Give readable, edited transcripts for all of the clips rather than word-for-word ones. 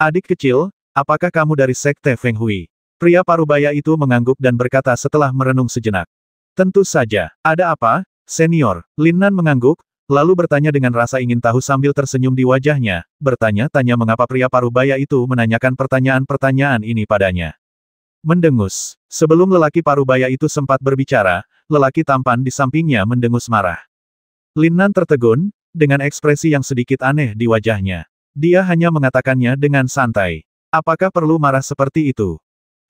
Adik kecil, apakah kamu dari Sekte Feng Hui? Pria parubaya itu mengangguk dan berkata setelah merenung sejenak. Tentu saja. Ada apa, senior? Lin Nan mengangguk, lalu bertanya dengan rasa ingin tahu sambil tersenyum di wajahnya, bertanya-tanya mengapa pria parubaya itu menanyakan pertanyaan-pertanyaan ini padanya. Mendengus. Sebelum lelaki parubaya itu sempat berbicara, lelaki tampan di sampingnya mendengus marah. Lin Nan tertegun, dengan ekspresi yang sedikit aneh di wajahnya. Dia hanya mengatakannya dengan santai. Apakah perlu marah seperti itu?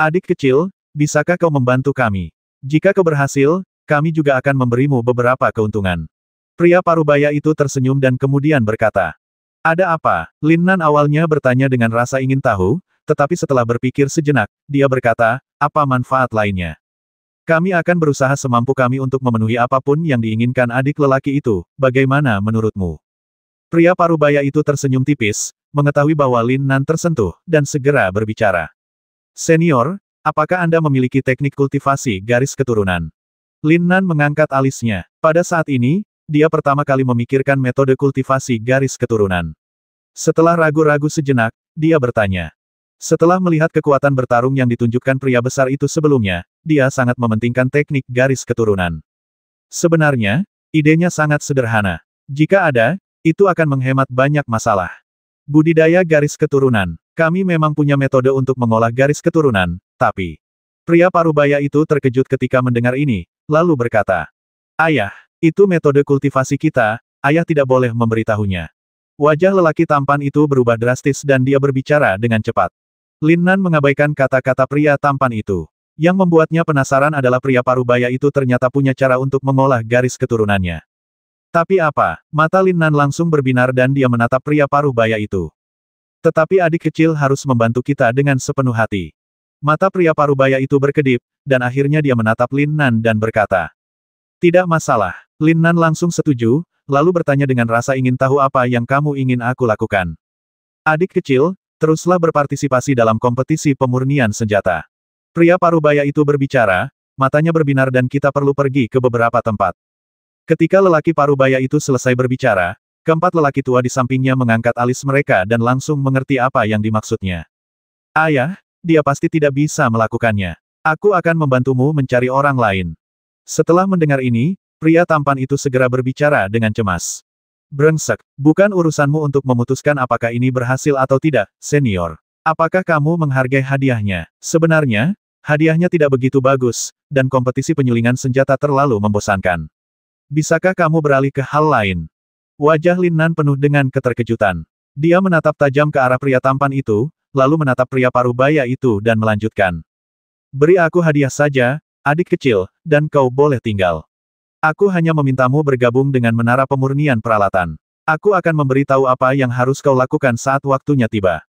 Adik kecil, bisakah kau membantu kami? Jika kau berhasil, kami juga akan memberimu beberapa keuntungan. Pria parubaya itu tersenyum dan kemudian berkata. Ada apa? Lin Nan awalnya bertanya dengan rasa ingin tahu, tetapi setelah berpikir sejenak, dia berkata, apa manfaat lainnya? Kami akan berusaha semampu kami untuk memenuhi apapun yang diinginkan adik lelaki itu, bagaimana menurutmu? Pria parubaya itu tersenyum tipis, mengetahui bahwa Lin Nan tersentuh, dan segera berbicara. Senior, apakah Anda memiliki teknik kultivasi garis keturunan? Lin Nan mengangkat alisnya. Pada saat ini, dia pertama kali memikirkan metode kultivasi garis keturunan. Setelah ragu-ragu sejenak, dia bertanya. Setelah melihat kekuatan bertarung yang ditunjukkan pria besar itu sebelumnya, dia sangat mementingkan teknik garis keturunan. Sebenarnya, idenya sangat sederhana. Jika ada, itu akan menghemat banyak masalah. Budidaya garis keturunan. Kami memang punya metode untuk mengolah garis keturunan, tapi... Pria parubaya itu terkejut ketika mendengar ini, lalu berkata. Ayah, itu metode kultivasi kita, ayah tidak boleh memberitahunya. Wajah lelaki tampan itu berubah drastis dan dia berbicara dengan cepat. Lin Nan mengabaikan kata-kata pria tampan itu. Yang membuatnya penasaran adalah pria parubaya itu ternyata punya cara untuk mengolah garis keturunannya. Tapi apa? Mata Lin Nan langsung berbinar dan dia menatap pria parubaya itu. Tetapi adik kecil harus membantu kita dengan sepenuh hati. Mata pria parubaya itu berkedip, dan akhirnya dia menatap Lin Nan dan berkata. Tidak masalah. Lin Nan langsung setuju, lalu bertanya dengan rasa ingin tahu apa yang kamu ingin aku lakukan. Adik kecil, teruslah berpartisipasi dalam kompetisi pemurnian senjata. Pria parubaya itu berbicara, matanya berbinar dan kita perlu pergi ke beberapa tempat. Ketika lelaki parubaya itu selesai berbicara, keempat lelaki tua di sampingnya mengangkat alis mereka dan langsung mengerti apa yang dimaksudnya. Ayah, dia pasti tidak bisa melakukannya. Aku akan membantumu mencari orang lain. Setelah mendengar ini, pria tampan itu segera berbicara dengan cemas. Brengsek, bukan urusanmu untuk memutuskan apakah ini berhasil atau tidak, senior. Apakah kamu menghargai hadiahnya? Sebenarnya, hadiahnya tidak begitu bagus, dan kompetisi penyulingan senjata terlalu membosankan. Bisakah kamu beralih ke hal lain? Wajah Lin Nan penuh dengan keterkejutan. Dia menatap tajam ke arah pria tampan itu, lalu menatap pria parubaya itu dan melanjutkan. Beri aku hadiah saja, adik kecil, dan kau boleh tinggal. Aku hanya memintamu bergabung dengan menara pemurnian peralatan. Aku akan memberitahu apa yang harus kau lakukan saat waktunya tiba.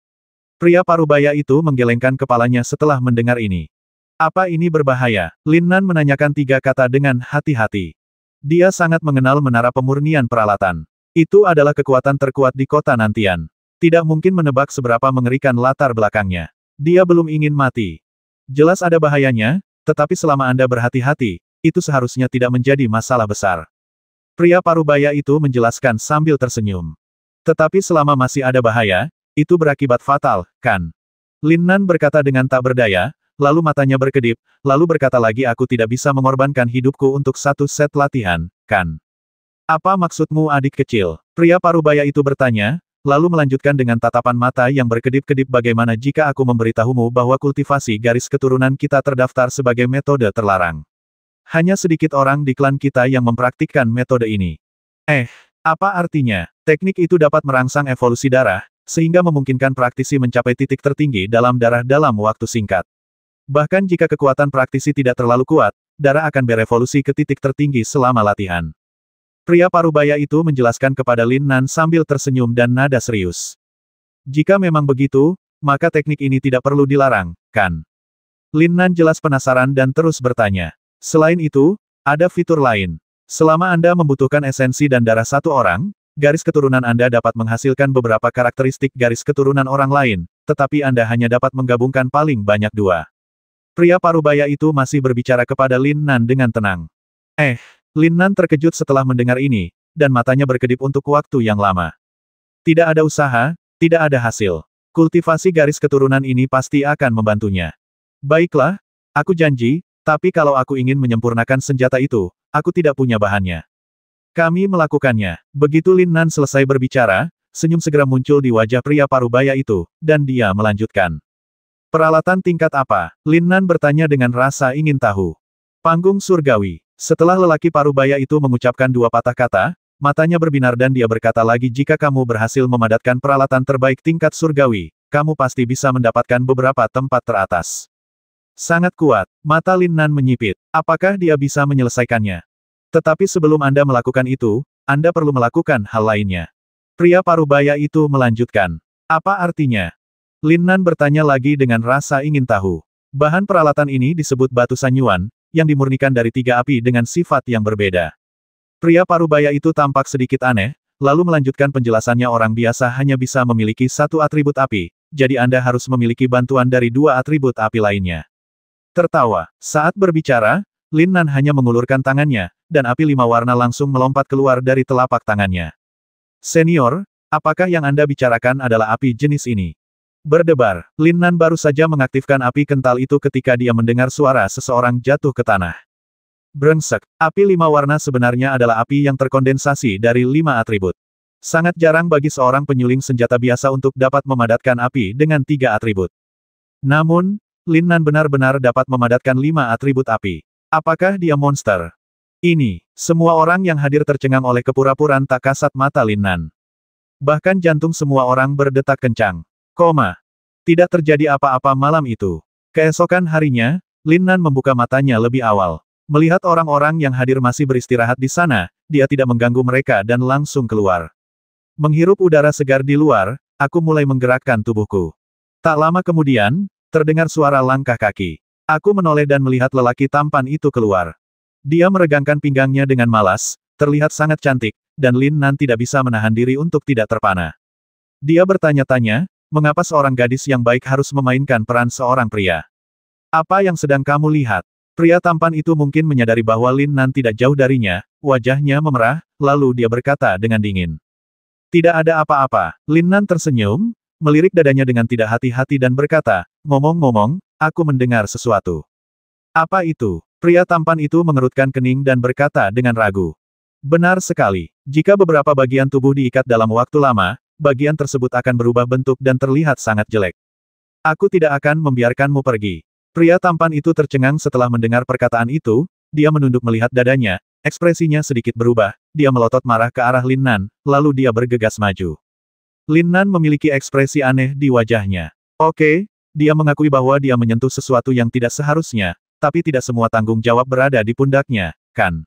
Pria parubaya itu menggelengkan kepalanya setelah mendengar ini. Apa ini berbahaya? Lin Nan menanyakan 3 kata dengan hati-hati. Dia sangat mengenal menara pemurnian peralatan. Itu adalah kekuatan terkuat di kota Nantian. Tidak mungkin menebak seberapa mengerikan latar belakangnya. Dia belum ingin mati. Jelas ada bahayanya, tetapi selama Anda berhati-hati, itu seharusnya tidak menjadi masalah besar. Pria parubaya itu menjelaskan sambil tersenyum. Tetapi selama masih ada bahaya, itu berakibat fatal, kan? Lin Nan berkata dengan tak berdaya, lalu matanya berkedip, lalu berkata lagi aku tidak bisa mengorbankan hidupku untuk 1 set latihan, kan? Apa maksudmu adik kecil? Pria parubaya itu bertanya, lalu melanjutkan dengan tatapan mata yang berkedip-kedip bagaimana jika aku memberitahumu bahwa kultivasi garis keturunan kita terdaftar sebagai metode terlarang. Hanya sedikit orang di klan kita yang mempraktikkan metode ini. Apa artinya? Teknik itu dapat merangsang evolusi darah, sehingga memungkinkan praktisi mencapai titik tertinggi dalam darah dalam waktu singkat. Bahkan jika kekuatan praktisi tidak terlalu kuat, darah akan berevolusi ke titik tertinggi selama latihan. Pria parubaya itu menjelaskan kepada Lin Nan sambil tersenyum dan nada serius. Jika memang begitu, maka teknik ini tidak perlu dilarang, kan? Lin Nan jelas penasaran dan terus bertanya. Selain itu, ada fitur lain. Selama Anda membutuhkan esensi dan darah satu orang, garis keturunan Anda dapat menghasilkan beberapa karakteristik garis keturunan orang lain, tetapi Anda hanya dapat menggabungkan paling banyak 2. Pria parubaya itu masih berbicara kepada Lin Nan dengan tenang. Lin Nan terkejut setelah mendengar ini, dan matanya berkedip untuk waktu yang lama. Tidak ada usaha, tidak ada hasil. Kultivasi garis keturunan ini pasti akan membantunya. Baiklah, aku janji, tapi kalau aku ingin menyempurnakan senjata itu, aku tidak punya bahannya. Kami melakukannya. Begitu Lin Nan selesai berbicara, senyum segera muncul di wajah pria parubaya itu, dan dia melanjutkan. Peralatan tingkat apa? Lin Nan bertanya dengan rasa ingin tahu. Panggung surgawi. Setelah lelaki parubaya itu mengucapkan dua patah kata, matanya berbinar dan dia berkata lagi, jika kamu berhasil memadatkan peralatan terbaik tingkat surgawi, kamu pasti bisa mendapatkan beberapa tempat teratas. Sangat kuat. Mata Lin Nan menyipit. Apakah dia bisa menyelesaikannya? Tetapi sebelum Anda melakukan itu, Anda perlu melakukan hal lainnya. Pria parubaya itu melanjutkan. Apa artinya? Lin Nan bertanya lagi dengan rasa ingin tahu. Bahan peralatan ini disebut batu sanyuan, yang dimurnikan dari 3 api dengan sifat yang berbeda. Pria parubaya itu tampak sedikit aneh, lalu melanjutkan penjelasannya, orang biasa hanya bisa memiliki 1 atribut api, jadi Anda harus memiliki bantuan dari 2 atribut api lainnya. Tertawa. Saat berbicara, Lin Nan hanya mengulurkan tangannya, dan api 5 warna langsung melompat keluar dari telapak tangannya. Senior, apakah yang Anda bicarakan adalah api jenis ini? Berdebar. Lin Nan baru saja mengaktifkan api kental itu ketika dia mendengar suara seseorang jatuh ke tanah. Brengsek. Api 5 warna sebenarnya adalah api yang terkondensasi dari 5 atribut. Sangat jarang bagi seorang penyuling senjata biasa untuk dapat memadatkan api dengan 3 atribut. Namun, Lin Nan benar-benar dapat memadatkan 5 atribut api. Apakah dia monster? Ini, semua orang yang hadir tercengang oleh kepura-puraan tak kasat mata Lin Nan. Bahkan jantung semua orang berdetak kencang. Tidak terjadi apa-apa malam itu. Keesokan harinya, Lin Nan membuka matanya lebih awal. Melihat orang-orang yang hadir masih beristirahat di sana, dia tidak mengganggu mereka dan langsung keluar. Menghirup udara segar di luar, aku mulai menggerakkan tubuhku. Tak lama kemudian, terdengar suara langkah kaki. Aku menoleh dan melihat lelaki tampan itu keluar. Dia meregangkan pinggangnya dengan malas, terlihat sangat cantik, dan Lin Nan tidak bisa menahan diri untuk tidak terpana. Dia bertanya-tanya, mengapa seorang gadis yang baik harus memainkan peran seorang pria? Apa yang sedang kamu lihat? Pria tampan itu mungkin menyadari bahwa Lin Nan tidak jauh darinya, wajahnya memerah, lalu dia berkata dengan dingin. Tidak ada apa-apa. Lin Nan tersenyum, melirik dadanya dengan tidak hati-hati dan berkata, ngomong-ngomong, aku mendengar sesuatu. Apa itu? Pria tampan itu mengerutkan kening dan berkata dengan ragu. Benar sekali. Jika beberapa bagian tubuh diikat dalam waktu lama, bagian tersebut akan berubah bentuk dan terlihat sangat jelek. Aku tidak akan membiarkanmu pergi. Pria tampan itu tercengang setelah mendengar perkataan itu, dia menunduk melihat dadanya, ekspresinya sedikit berubah, dia melotot marah ke arah Lin Nan, lalu dia bergegas maju. Lin Nan memiliki ekspresi aneh di wajahnya. Oke, dia mengakui bahwa dia menyentuh sesuatu yang tidak seharusnya, tapi tidak semua tanggung jawab berada di pundaknya, kan?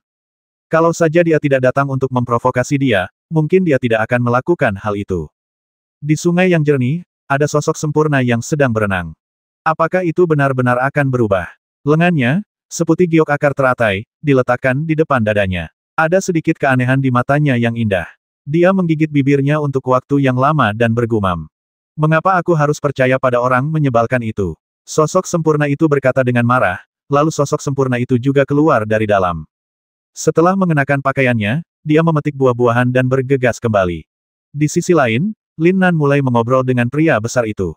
Kalau saja dia tidak datang untuk memprovokasi dia, mungkin dia tidak akan melakukan hal itu. Di sungai yang jernih, ada sosok sempurna yang sedang berenang. Apakah itu benar-benar akan berubah? Lengannya, seputih giok akar teratai, diletakkan di depan dadanya. Ada sedikit keanehan di matanya yang indah. Dia menggigit bibirnya untuk waktu yang lama dan bergumam. Mengapa aku harus percaya pada orang menyebalkan itu? Sosok sempurna itu berkata dengan marah, lalu sosok sempurna itu juga keluar dari dalam. Setelah mengenakan pakaiannya, dia memetik buah-buahan dan bergegas kembali. Di sisi lain, Lin Nan mulai mengobrol dengan pria besar itu.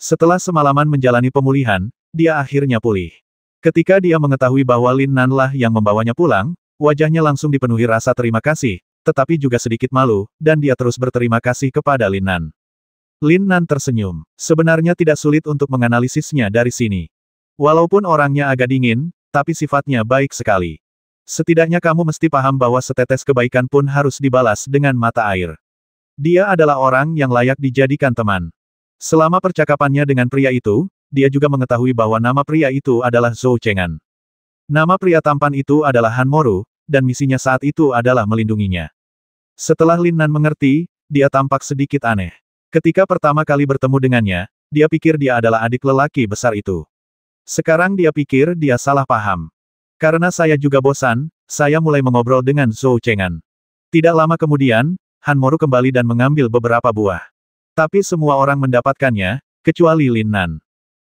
Setelah semalaman menjalani pemulihan, dia akhirnya pulih. Ketika dia mengetahui bahwa Lin Nan lah yang membawanya pulang, wajahnya langsung dipenuhi rasa terima kasih, tetapi juga sedikit malu, dan dia terus berterima kasih kepada Lin Nan. Lin Nan tersenyum. Sebenarnya tidak sulit untuk menganalisisnya dari sini. Walaupun orangnya agak dingin, tapi sifatnya baik sekali. Setidaknya kamu mesti paham bahwa setetes kebaikan pun harus dibalas dengan mata air. Dia adalah orang yang layak dijadikan teman. Selama percakapannya dengan pria itu, dia juga mengetahui bahwa nama pria itu adalah Zhou Chengan. Nama pria tampan itu adalah Han Moru, dan misinya saat itu adalah melindunginya. Setelah Lin Nan mengerti, dia tampak sedikit aneh. Ketika pertama kali bertemu dengannya, dia pikir dia adalah adik lelaki besar itu. Sekarang dia pikir dia salah paham. Karena saya juga bosan, saya mulai mengobrol dengan Zhou Chengan. Tidak lama kemudian, Han Moru kembali dan mengambil beberapa buah. Tapi semua orang mendapatkannya, kecuali Lin Nan.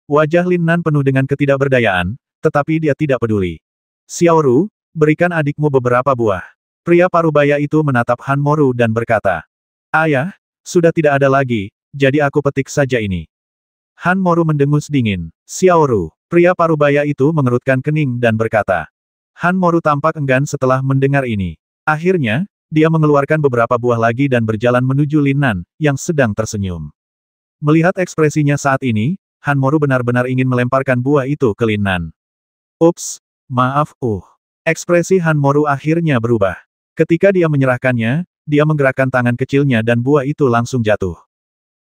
Wajah Lin Nan penuh dengan ketidakberdayaan, tetapi dia tidak peduli. Xiaoru, berikan adikmu beberapa buah. Pria parubaya itu menatap Han Moru dan berkata, Ayah, sudah tidak ada lagi, jadi aku petik saja ini. Han Moru mendengus dingin. Xiaoru, pria parubaya itu mengerutkan kening dan berkata. Han Moru tampak enggan setelah mendengar ini. Akhirnya, dia mengeluarkan beberapa buah lagi dan berjalan menuju Lin Nan, yang sedang tersenyum. Melihat ekspresinya saat ini, Han Moru benar-benar ingin melemparkan buah itu ke Lin Nan. Ups, maaf, Ekspresi Han Moru akhirnya berubah. Ketika dia menyerahkannya, dia menggerakkan tangan kecilnya dan buah itu langsung jatuh.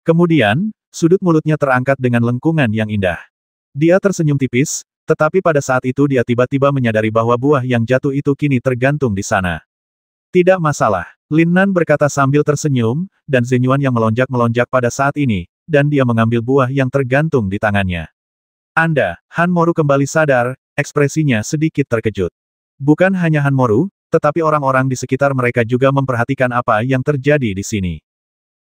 Kemudian, sudut mulutnya terangkat dengan lengkungan yang indah. Dia tersenyum tipis, tetapi pada saat itu dia tiba-tiba menyadari bahwa buah yang jatuh itu kini tergantung di sana. Tidak masalah, Lin Nan berkata sambil tersenyum, dan Zenyuan yang melonjak-melonjak pada saat ini, dan dia mengambil buah yang tergantung di tangannya. Han Moru kembali sadar, ekspresinya sedikit terkejut. Bukan hanya Han Moru, tetapi orang-orang di sekitar mereka juga memperhatikan apa yang terjadi di sini.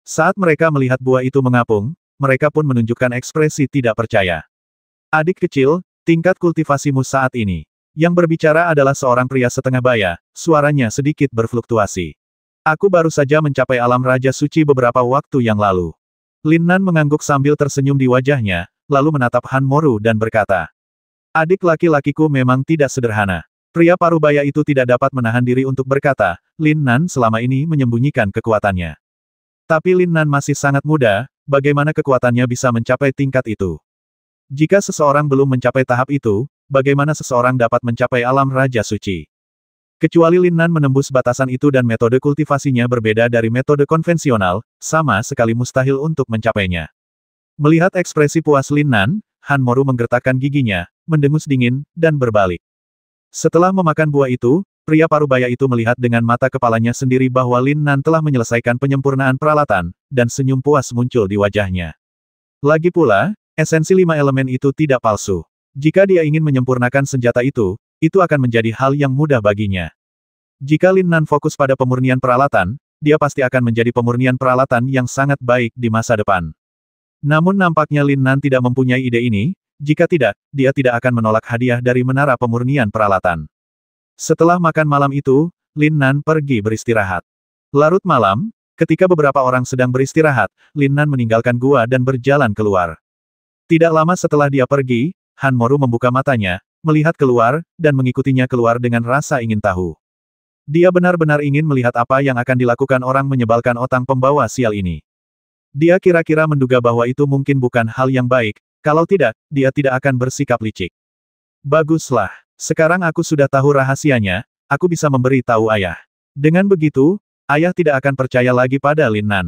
Saat mereka melihat buah itu mengapung, mereka pun menunjukkan ekspresi tidak percaya. Adik kecil, tingkat kultivasimu saat ini. Yang berbicara adalah seorang pria setengah baya, suaranya sedikit berfluktuasi. Aku baru saja mencapai alam Raja Suci beberapa waktu yang lalu. Lin Nan mengangguk sambil tersenyum di wajahnya, lalu menatap Han Moru dan berkata. Adik laki-lakiku memang tidak sederhana. Pria parubaya itu tidak dapat menahan diri untuk berkata, Lin Nan selama ini menyembunyikan kekuatannya. Tapi Lin Nan masih sangat muda, bagaimana kekuatannya bisa mencapai tingkat itu? Jika seseorang belum mencapai tahap itu, bagaimana seseorang dapat mencapai alam Raja Suci? Kecuali Lin Nan menembus batasan itu dan metode kultivasinya berbeda dari metode konvensional, sama sekali mustahil untuk mencapainya. Melihat ekspresi puas Lin Nan, Han Moru menggertakkan giginya, mendengus dingin, dan berbalik. Setelah memakan buah itu, pria parubaya itu melihat dengan mata kepalanya sendiri bahwa Lin Nan telah menyelesaikan penyempurnaan peralatan, dan senyum puas muncul di wajahnya. Lagi pula, esensi 5 elemen itu tidak palsu. Jika dia ingin menyempurnakan senjata itu akan menjadi hal yang mudah baginya. Jika Lin Nan fokus pada pemurnian peralatan, dia pasti akan menjadi pemurnian peralatan yang sangat baik di masa depan. Namun nampaknya Lin Nan tidak mempunyai ide ini, jika tidak, dia tidak akan menolak hadiah dari menara pemurnian peralatan. Setelah makan malam itu, Lin Nan pergi beristirahat. Larut malam, ketika beberapa orang sedang beristirahat, Lin Nan meninggalkan gua dan berjalan keluar. Tidak lama setelah dia pergi, Han Moru membuka matanya, melihat keluar, dan mengikutinya keluar dengan rasa ingin tahu. Dia benar-benar ingin melihat apa yang akan dilakukan orang menyebalkan otang pembawa sial ini. Dia kira-kira menduga bahwa itu mungkin bukan hal yang baik, kalau tidak, dia tidak akan bersikap licik. Baguslah, sekarang aku sudah tahu rahasianya, aku bisa memberi tahu ayah. Dengan begitu, ayah tidak akan percaya lagi pada Lin Nan.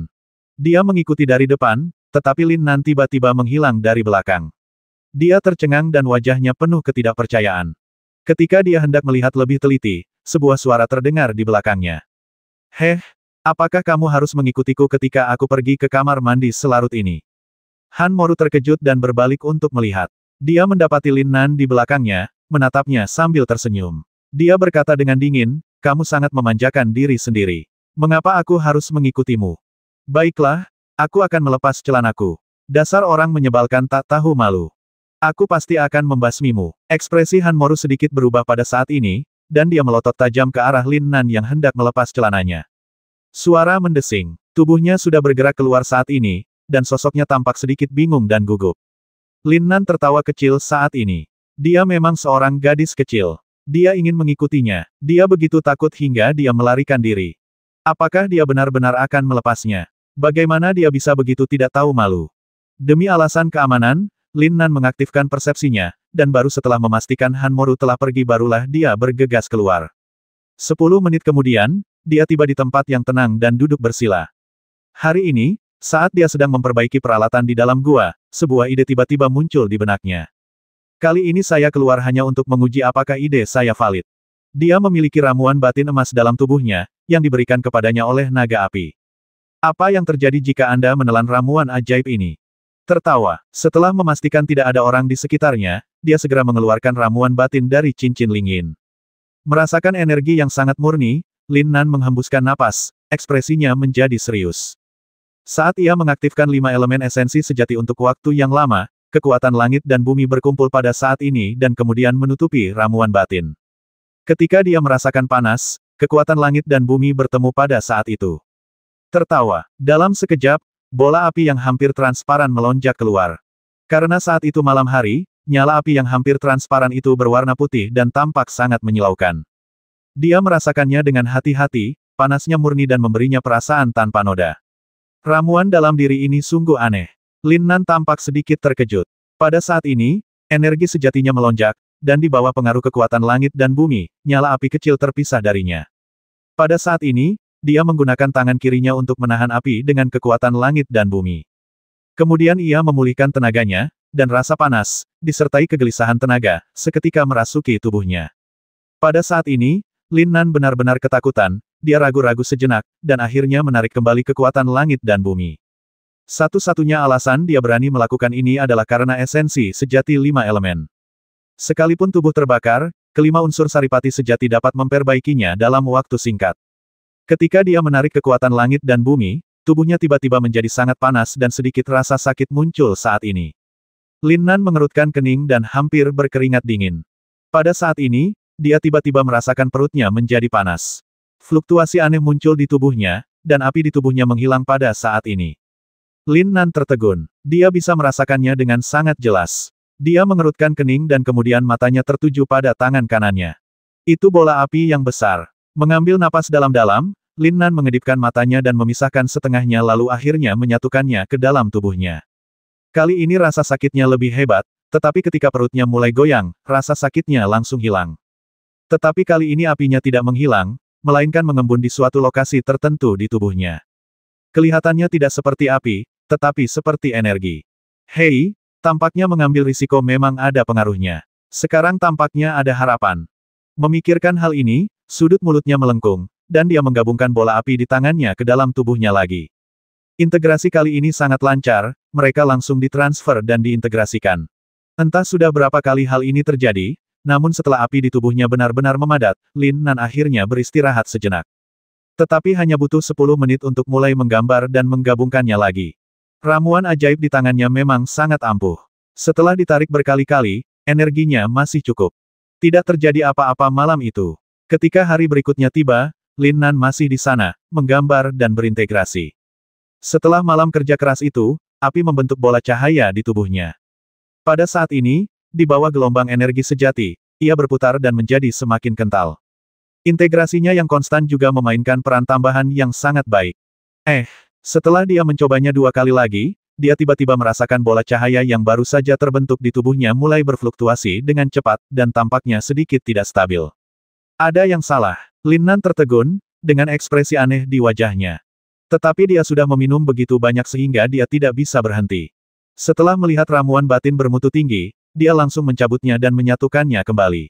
Dia mengikuti dari depan, tetapi Lin Nan tiba-tiba menghilang dari belakang. Dia tercengang dan wajahnya penuh ketidakpercayaan. Ketika dia hendak melihat lebih teliti, sebuah suara terdengar di belakangnya. Heh, apakah kamu harus mengikutiku ketika aku pergi ke kamar mandi selarut ini? Han Moru terkejut dan berbalik untuk melihat. Dia mendapati Lin Nan di belakangnya, menatapnya sambil tersenyum. Dia berkata dengan dingin, kamu sangat memanjakan diri sendiri. Mengapa aku harus mengikutimu? Baiklah, aku akan melepas celanaku. Dasar orang menyebalkan tak tahu malu. Aku pasti akan membasmimu. Ekspresi Han Moru sedikit berubah pada saat ini, dan dia melotot tajam ke arah Lin Nan yang hendak melepas celananya. Suara mendesing. Tubuhnya sudah bergerak keluar saat ini, dan sosoknya tampak sedikit bingung dan gugup. Lin Nan tertawa kecil saat ini. Dia memang seorang gadis kecil. Dia ingin mengikutinya. Dia begitu takut hingga dia melarikan diri. Apakah dia benar-benar akan melepasnya? Bagaimana dia bisa begitu tidak tahu malu? Demi alasan keamanan, Lin Nan mengaktifkan persepsinya, dan baru setelah memastikan Han Moru telah pergi barulah dia bergegas keluar. 10 menit kemudian, dia tiba di tempat yang tenang dan duduk bersila. Hari ini, saat dia sedang memperbaiki peralatan di dalam gua, sebuah ide tiba-tiba muncul di benaknya. Kali ini saya keluar hanya untuk menguji apakah ide saya valid. Dia memiliki ramuan batin emas dalam tubuhnya, yang diberikan kepadanya oleh naga api. Apa yang terjadi jika Anda menelan ramuan ajaib ini? Tertawa. Setelah memastikan tidak ada orang di sekitarnya, dia segera mengeluarkan ramuan batin dari cincin lingin. Merasakan energi yang sangat murni, Lin Nan menghembuskan napas, ekspresinya menjadi serius. Saat ia mengaktifkan 5 elemen esensi sejati untuk waktu yang lama, kekuatan langit dan bumi berkumpul pada saat ini dan kemudian menutupi ramuan batin. Ketika dia merasakan panas, kekuatan langit dan bumi bertemu pada saat itu. Tertawa. Dalam sekejap, Bola api yang hampir transparan melonjak keluar. Karena saat itu malam hari, nyala api yang hampir transparan itu berwarna putih dan tampak sangat menyilaukan. Dia merasakannya dengan hati-hati, panasnya murni dan memberinya perasaan tanpa noda. Ramuan dalam diri ini sungguh aneh. Lin Nan tampak sedikit terkejut. Pada saat ini, energi sejatinya melonjak, dan di bawah pengaruh kekuatan langit dan bumi, nyala api kecil terpisah darinya. Pada saat ini, dia menggunakan tangan kirinya untuk menahan api dengan kekuatan langit dan bumi. Kemudian ia memulihkan tenaganya, dan rasa panas, disertai kegelisahan tenaga, seketika merasuki tubuhnya. Pada saat ini, Lin Nan benar-benar ketakutan, dia ragu-ragu sejenak, dan akhirnya menarik kembali kekuatan langit dan bumi. Satu-satunya alasan dia berani melakukan ini adalah karena esensi sejati 5 elemen. Sekalipun tubuh terbakar, kelima unsur saripati sejati dapat memperbaikinya dalam waktu singkat. Ketika dia menarik kekuatan langit dan bumi, tubuhnya tiba-tiba menjadi sangat panas dan sedikit rasa sakit muncul saat ini. Lin Nan mengerutkan kening dan hampir berkeringat dingin. Pada saat ini, dia tiba-tiba merasakan perutnya menjadi panas. Fluktuasi aneh muncul di tubuhnya, dan api di tubuhnya menghilang pada saat ini. Lin Nan tertegun. Dia bisa merasakannya dengan sangat jelas. Dia mengerutkan kening dan kemudian matanya tertuju pada tangan kanannya. Itu bola api yang besar. Mengambil napas dalam-dalam, Lin Nan mengedipkan matanya dan memisahkan setengahnya lalu akhirnya menyatukannya ke dalam tubuhnya. Kali ini rasa sakitnya lebih hebat, tetapi ketika perutnya mulai goyang, rasa sakitnya langsung hilang. Tetapi kali ini apinya tidak menghilang, melainkan mengembun di suatu lokasi tertentu di tubuhnya. Kelihatannya tidak seperti api, tetapi seperti energi. Hei, tampaknya mengambil risiko memang ada pengaruhnya. Sekarang tampaknya ada harapan. Memikirkan hal ini, sudut mulutnya melengkung, dan dia menggabungkan bola api di tangannya ke dalam tubuhnya lagi. Integrasi kali ini sangat lancar, mereka langsung ditransfer dan diintegrasikan. Entah sudah berapa kali hal ini terjadi, namun setelah api di tubuhnya benar-benar memadat, Lin Nan akhirnya beristirahat sejenak. Tetapi hanya butuh 10 menit untuk mulai menggambar dan menggabungkannya lagi. Ramuan ajaib di tangannya memang sangat ampuh. Setelah ditarik berkali-kali, energinya masih cukup. Tidak terjadi apa-apa malam itu. Ketika hari berikutnya tiba, Lin Nan masih di sana, menggambar dan berintegrasi. Setelah malam kerja keras itu, api membentuk bola cahaya di tubuhnya. Pada saat ini, di bawah gelombang energi sejati, ia berputar dan menjadi semakin kental. Integrasinya yang konstan juga memainkan peran tambahan yang sangat baik. Setelah dia mencobanya 2 kali lagi, dia tiba-tiba merasakan bola cahaya yang baru saja terbentuk di tubuhnya mulai berfluktuasi dengan cepat, dan tampaknya sedikit tidak stabil. Ada yang salah. Lin Nan tertegun, dengan ekspresi aneh di wajahnya. Tetapi dia sudah meminum begitu banyak sehingga dia tidak bisa berhenti. Setelah melihat ramuan batin bermutu tinggi, dia langsung mencabutnya dan menyatukannya kembali.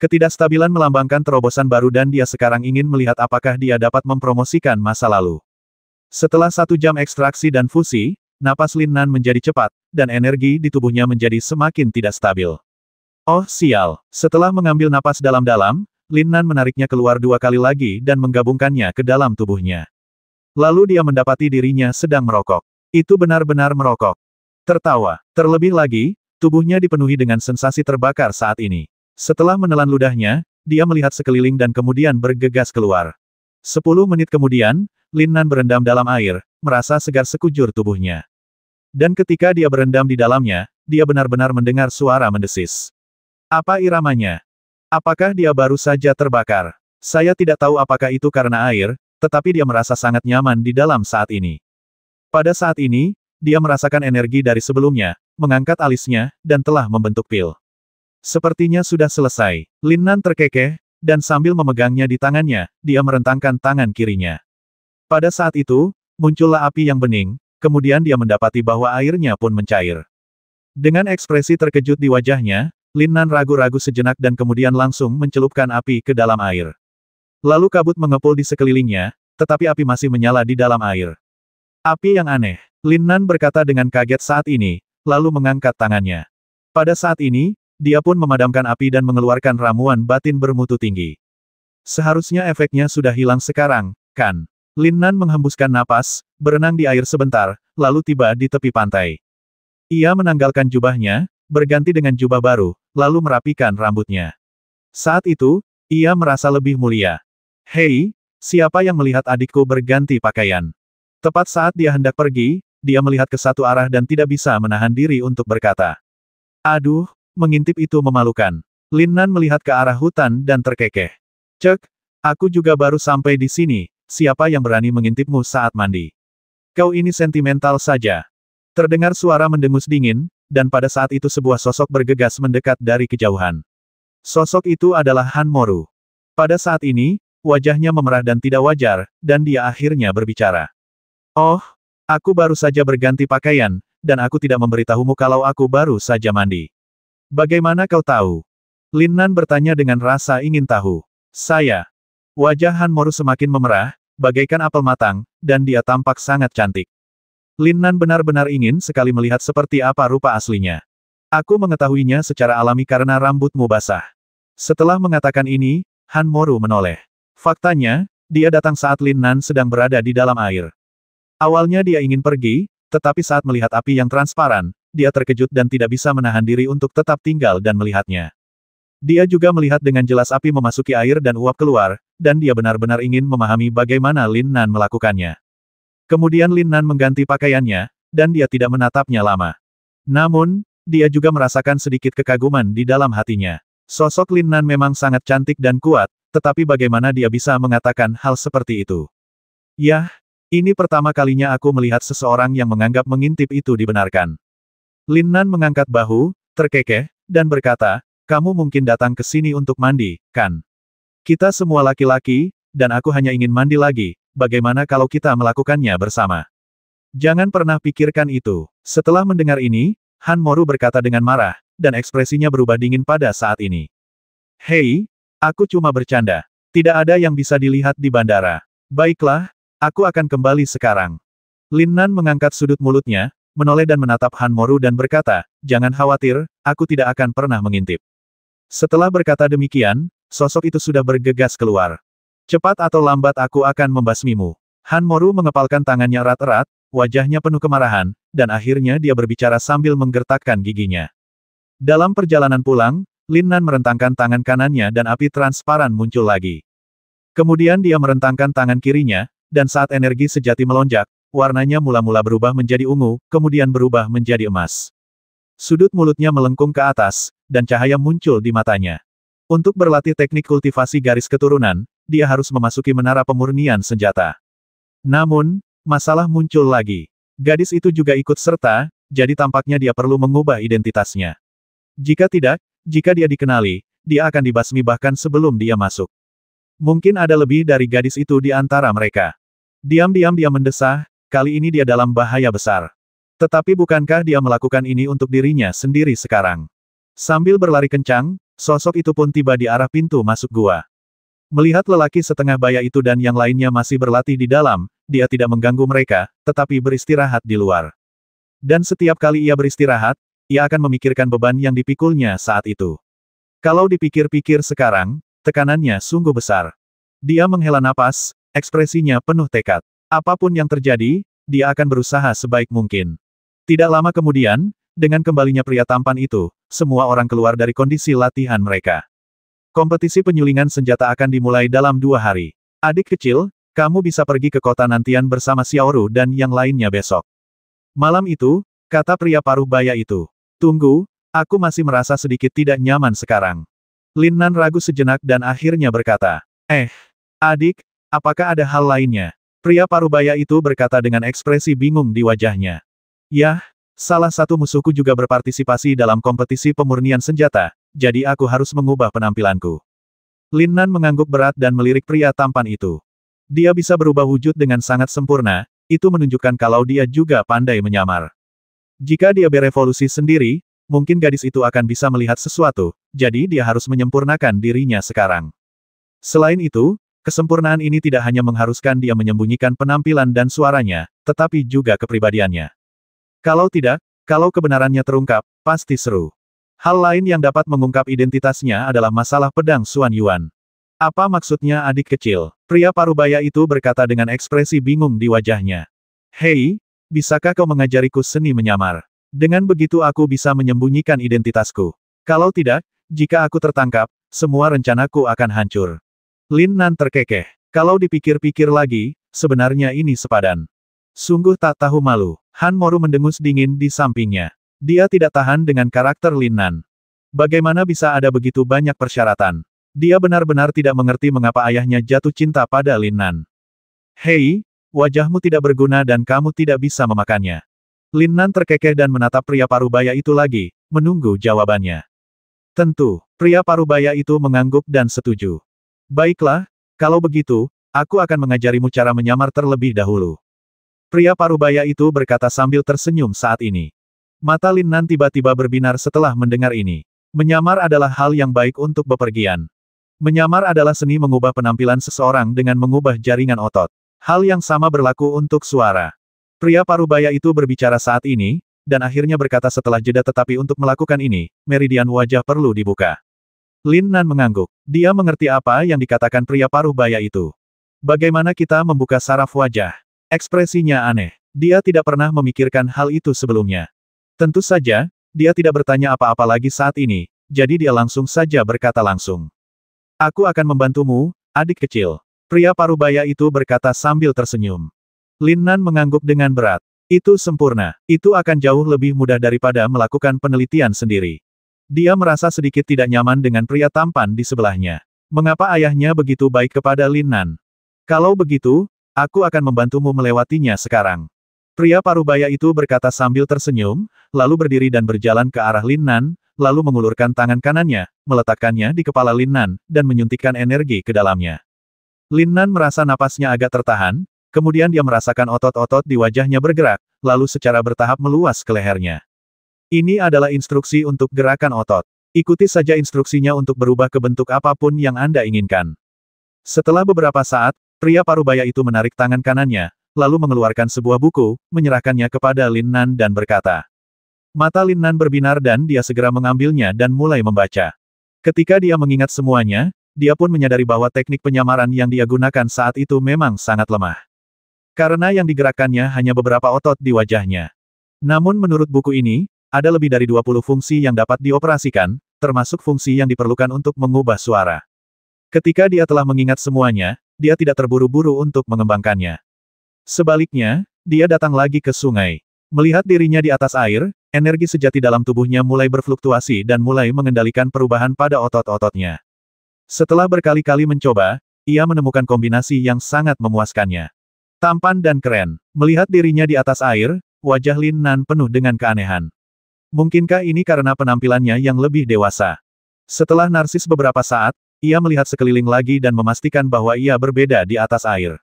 Ketidakstabilan melambangkan terobosan baru dan dia sekarang ingin melihat apakah dia dapat mempromosikan masa lalu. Setelah 1 jam ekstraksi dan fusi, napas Lin Nan menjadi cepat, dan energi di tubuhnya menjadi semakin tidak stabil. Oh sial, setelah mengambil napas dalam-dalam, Lin Nan menariknya keluar 2 kali lagi dan menggabungkannya ke dalam tubuhnya. Lalu dia mendapati dirinya sedang merokok. Itu benar-benar merokok. Tertawa. Terlebih lagi, tubuhnya dipenuhi dengan sensasi terbakar saat ini. Setelah menelan ludahnya, dia melihat sekeliling dan kemudian bergegas keluar. 10 menit kemudian, Lin Nan berendam dalam air, merasa segar sekujur tubuhnya. Dan ketika dia berendam di dalamnya, dia benar-benar mendengar suara mendesis. Apa iramanya? Apakah dia baru saja terbakar? Saya tidak tahu apakah itu karena air, tetapi dia merasa sangat nyaman di dalam saat ini. Pada saat ini, dia merasakan energi dari sebelumnya, mengangkat alisnya, dan telah membentuk pil. Sepertinya sudah selesai. Lin Nan terkekeh, dan sambil memegangnya di tangannya, dia merentangkan tangan kirinya. Pada saat itu, muncullah api yang bening, kemudian dia mendapati bahwa airnya pun mencair. Dengan ekspresi terkejut di wajahnya, Lin Nan ragu-ragu sejenak dan kemudian langsung mencelupkan api ke dalam air. Lalu kabut mengepul di sekelilingnya, tetapi api masih menyala di dalam air. Api yang aneh, Lin Nan berkata dengan kaget saat ini, lalu mengangkat tangannya. Pada saat ini, dia pun memadamkan api dan mengeluarkan ramuan batin bermutu tinggi. Seharusnya efeknya sudah hilang sekarang, kan? Lin Nan menghembuskan napas, berenang di air sebentar, lalu tiba di tepi pantai. Ia menanggalkan jubahnya, berganti dengan jubah baru, lalu merapikan rambutnya. Saat itu, ia merasa lebih mulia. Hei, siapa yang melihat adikku berganti pakaian? Tepat saat dia hendak pergi, dia melihat ke satu arah dan tidak bisa menahan diri untuk berkata. Aduh, mengintip itu memalukan. Lin Nan melihat ke arah hutan dan terkekeh. Cek, aku juga baru sampai di sini, siapa yang berani mengintipmu saat mandi? Kau ini sentimental saja. Terdengar suara mendengus dingin, dan pada saat itu sebuah sosok bergegas mendekat dari kejauhan. Sosok itu adalah Han Moru. Pada saat ini, wajahnya memerah dan tidak wajar, dan dia akhirnya berbicara. Oh, aku baru saja berganti pakaian, dan aku tidak memberitahumu kalau aku baru saja mandi. Bagaimana kau tahu? Lin Nan bertanya dengan rasa ingin tahu. Saya. Wajah Han Moru semakin memerah, bagaikan apel matang, dan dia tampak sangat cantik. Lin Nan benar-benar ingin sekali melihat seperti apa rupa aslinya. Aku mengetahuinya secara alami karena rambutmu basah. Setelah mengatakan ini, Han Moru menoleh. Faktanya, dia datang saat Lin Nan sedang berada di dalam air. Awalnya dia ingin pergi, tetapi saat melihat api yang transparan, dia terkejut dan tidak bisa menahan diri untuk tetap tinggal dan melihatnya. Dia juga melihat dengan jelas api memasuki air dan uap keluar, dan dia benar-benar ingin memahami bagaimana Lin Nan melakukannya. Kemudian Lin Nan mengganti pakaiannya, dan dia tidak menatapnya lama. Namun, dia juga merasakan sedikit kekaguman di dalam hatinya. Sosok Lin Nan memang sangat cantik dan kuat, tetapi bagaimana dia bisa mengatakan hal seperti itu? Yah, ini pertama kalinya aku melihat seseorang yang menganggap mengintip itu dibenarkan. Lin Nan mengangkat bahu, terkekeh, dan berkata, kamu mungkin datang ke sini untuk mandi, kan? Kita semua laki-laki, dan aku hanya ingin mandi lagi, bagaimana kalau kita melakukannya bersama? Jangan pernah pikirkan itu. Setelah mendengar ini, Han Moru berkata dengan marah, dan ekspresinya berubah dingin pada saat ini. Hei, aku cuma bercanda. Tidak ada yang bisa dilihat di bandara. Baiklah, aku akan kembali sekarang. Lin Nan mengangkat sudut mulutnya, menoleh dan menatap Han Moru dan berkata, jangan khawatir, aku tidak akan pernah mengintip. Setelah berkata demikian, sosok itu sudah bergegas keluar. Cepat atau lambat aku akan membasmimu. Han Moru mengepalkan tangannya erat-erat, wajahnya penuh kemarahan, dan akhirnya dia berbicara sambil menggertakkan giginya. Dalam perjalanan pulang, Lin Nan merentangkan tangan kanannya dan api transparan muncul lagi. Kemudian dia merentangkan tangan kirinya, dan saat energi sejati melonjak, warnanya mula-mula berubah menjadi ungu, kemudian berubah menjadi emas. Sudut mulutnya melengkung ke atas, dan cahaya muncul di matanya. Untuk berlatih teknik kultivasi garis keturunan, dia harus memasuki menara pemurnian senjata. Namun, masalah muncul lagi. Gadis itu juga ikut serta, jadi tampaknya dia perlu mengubah identitasnya. Jika tidak, jika dia dikenali, dia akan dibasmi bahkan sebelum dia masuk. Mungkin ada lebih dari gadis itu di antara mereka. Diam-diam dia mendesah, kali ini dia dalam bahaya besar. Tetapi bukankah dia melakukan ini untuk dirinya sendiri sekarang? Sambil berlari kencang, sosok itu pun tiba di arah pintu masuk gua. Melihat lelaki setengah baya itu dan yang lainnya masih berlatih di dalam, dia tidak mengganggu mereka, tetapi beristirahat di luar. Dan setiap kali ia beristirahat, ia akan memikirkan beban yang dipikulnya saat itu. Kalau dipikir-pikir sekarang, tekanannya sungguh besar. Dia menghela napas, ekspresinya penuh tekad. Apapun yang terjadi, dia akan berusaha sebaik mungkin. Tidak lama kemudian, dengan kembalinya pria tampan itu, semua orang keluar dari kondisi latihan mereka. Kompetisi penyulingan senjata akan dimulai dalam 2 hari. Adik kecil, kamu bisa pergi ke kota nantian bersama Xiaoru dan yang lainnya besok. Malam itu, kata pria paruh baya itu. Tunggu, aku masih merasa sedikit tidak nyaman sekarang. Lin Nan ragu sejenak dan akhirnya berkata, adik, apakah ada hal lainnya? Pria parubaya itu berkata dengan ekspresi bingung di wajahnya. Yah, salah satu musuhku juga berpartisipasi dalam kompetisi pemurnian senjata, jadi aku harus mengubah penampilanku. Lin Nan mengangguk berat dan melirik pria tampan itu. Dia bisa berubah wujud dengan sangat sempurna, itu menunjukkan kalau dia juga pandai menyamar. Jika dia berevolusi sendiri, mungkin gadis itu akan bisa melihat sesuatu, jadi dia harus menyempurnakan dirinya sekarang. Selain itu, kesempurnaan ini tidak hanya mengharuskan dia menyembunyikan penampilan dan suaranya, tetapi juga kepribadiannya. Kalau tidak, kalau kebenarannya terungkap, pasti seru. Hal lain yang dapat mengungkap identitasnya adalah masalah pedang Xuan Yuan. Apa maksudnya adik kecil? Pria parubaya itu berkata dengan ekspresi bingung di wajahnya. Hei, bisakah kau mengajariku seni menyamar? Dengan begitu aku bisa menyembunyikan identitasku. Kalau tidak, jika aku tertangkap, semua rencanaku akan hancur. Lin Nan terkekeh. Kalau dipikir-pikir lagi, sebenarnya ini sepadan. Sungguh tak tahu malu. Han Moru mendengus dingin di sampingnya. Dia tidak tahan dengan karakter Lin Nan. Bagaimana bisa ada begitu banyak persyaratan? Dia benar-benar tidak mengerti mengapa ayahnya jatuh cinta pada Lin Nan. Hei, wajahmu tidak berguna dan kamu tidak bisa memakannya. Lin Nan terkekeh dan menatap pria parubaya itu lagi, menunggu jawabannya. Tentu, pria parubaya itu mengangguk dan setuju. Baiklah, kalau begitu, aku akan mengajarimu cara menyamar terlebih dahulu. Pria parubaya itu berkata sambil tersenyum saat ini. Mata Lin Nan tiba-tiba berbinar setelah mendengar ini. Menyamar adalah hal yang baik untuk bepergian. Menyamar adalah seni mengubah penampilan seseorang dengan mengubah jaringan otot. Hal yang sama berlaku untuk suara. Pria parubaya itu berbicara saat ini, dan akhirnya berkata setelah jeda tetapi untuk melakukan ini, meridian wajah perlu dibuka. Lin Nan mengangguk. Dia mengerti apa yang dikatakan pria parubaya itu. Bagaimana kita membuka saraf wajah? Ekspresinya aneh. Dia tidak pernah memikirkan hal itu sebelumnya. Tentu saja, dia tidak bertanya apa-apa lagi saat ini, jadi dia langsung saja berkata langsung. Aku akan membantumu, adik kecil. Pria parubaya itu berkata sambil tersenyum. Lin Nan mengangguk dengan berat. Itu sempurna. Itu akan jauh lebih mudah daripada melakukan penelitian sendiri. Dia merasa sedikit tidak nyaman dengan pria tampan di sebelahnya. Mengapa ayahnya begitu baik kepada Lin Nan? Kalau begitu, aku akan membantumu melewatinya sekarang. Pria parubaya itu berkata sambil tersenyum, lalu berdiri dan berjalan ke arah Lin Nan, lalu mengulurkan tangan kanannya, meletakkannya di kepala Lin Nan, dan menyuntikkan energi ke dalamnya. Lin Nan merasa napasnya agak tertahan, kemudian dia merasakan otot-otot di wajahnya bergerak, lalu secara bertahap meluas ke lehernya. Ini adalah instruksi untuk gerakan otot. Ikuti saja instruksinya untuk berubah ke bentuk apapun yang Anda inginkan. Setelah beberapa saat, pria parubaya itu menarik tangan kanannya, lalu mengeluarkan sebuah buku, menyerahkannya kepada Lin Nan dan berkata. Mata Lin Nan berbinar dan dia segera mengambilnya dan mulai membaca. Ketika dia mengingat semuanya, dia pun menyadari bahwa teknik penyamaran yang dia gunakan saat itu memang sangat lemah. Karena yang digerakkannya hanya beberapa otot di wajahnya. Namun menurut buku ini, ada lebih dari 20 fungsi yang dapat dioperasikan, termasuk fungsi yang diperlukan untuk mengubah suara. Ketika dia telah mengingat semuanya, dia tidak terburu-buru untuk mengembangkannya. Sebaliknya, dia datang lagi ke sungai. Melihat dirinya di atas air, energi sejati dalam tubuhnya mulai berfluktuasi dan mulai mengendalikan perubahan pada otot-ototnya. Setelah berkali-kali mencoba, ia menemukan kombinasi yang sangat memuaskannya. Tampan dan keren. Melihat dirinya di atas air, wajah Lin Nan penuh dengan keanehan. Mungkinkah ini karena penampilannya yang lebih dewasa? Setelah narsis beberapa saat, ia melihat sekeliling lagi dan memastikan bahwa ia berbeda di atas air.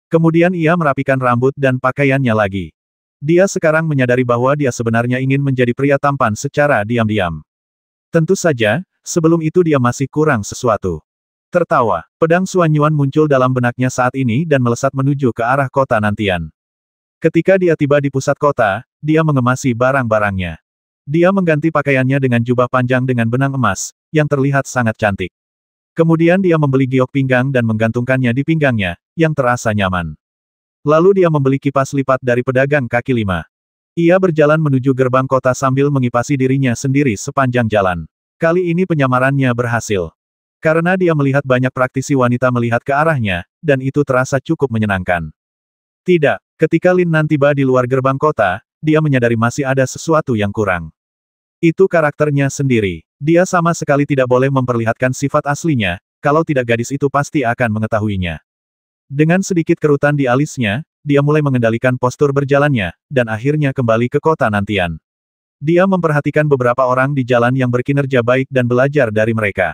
Kemudian ia merapikan rambut dan pakaiannya lagi. Dia sekarang menyadari bahwa dia sebenarnya ingin menjadi pria tampan secara diam-diam. Tentu saja, sebelum itu dia masih kurang sesuatu. Tertawa, pedang Xuanyuan muncul dalam benaknya saat ini dan melesat menuju ke arah kota nantian. Ketika dia tiba di pusat kota, dia mengemasi barang-barangnya. Dia mengganti pakaiannya dengan jubah panjang dengan benang emas, yang terlihat sangat cantik. Kemudian dia membeli giok pinggang dan menggantungkannya di pinggangnya, yang terasa nyaman. Lalu dia membeli kipas lipat dari pedagang kaki lima. Ia berjalan menuju gerbang kota sambil mengipasi dirinya sendiri sepanjang jalan. Kali ini penyamarannya berhasil. Karena dia melihat banyak praktisi wanita melihat ke arahnya, dan itu terasa cukup menyenangkan. Tidak, ketika Lin Nan tiba di luar gerbang kota, dia menyadari masih ada sesuatu yang kurang. Itu karakternya sendiri. Dia sama sekali tidak boleh memperlihatkan sifat aslinya, kalau tidak gadis itu pasti akan mengetahuinya. Dengan sedikit kerutan di alisnya, dia mulai mengendalikan postur berjalannya, dan akhirnya kembali ke kota nantian. Dia memperhatikan beberapa orang di jalan yang berkinerja baik dan belajar dari mereka.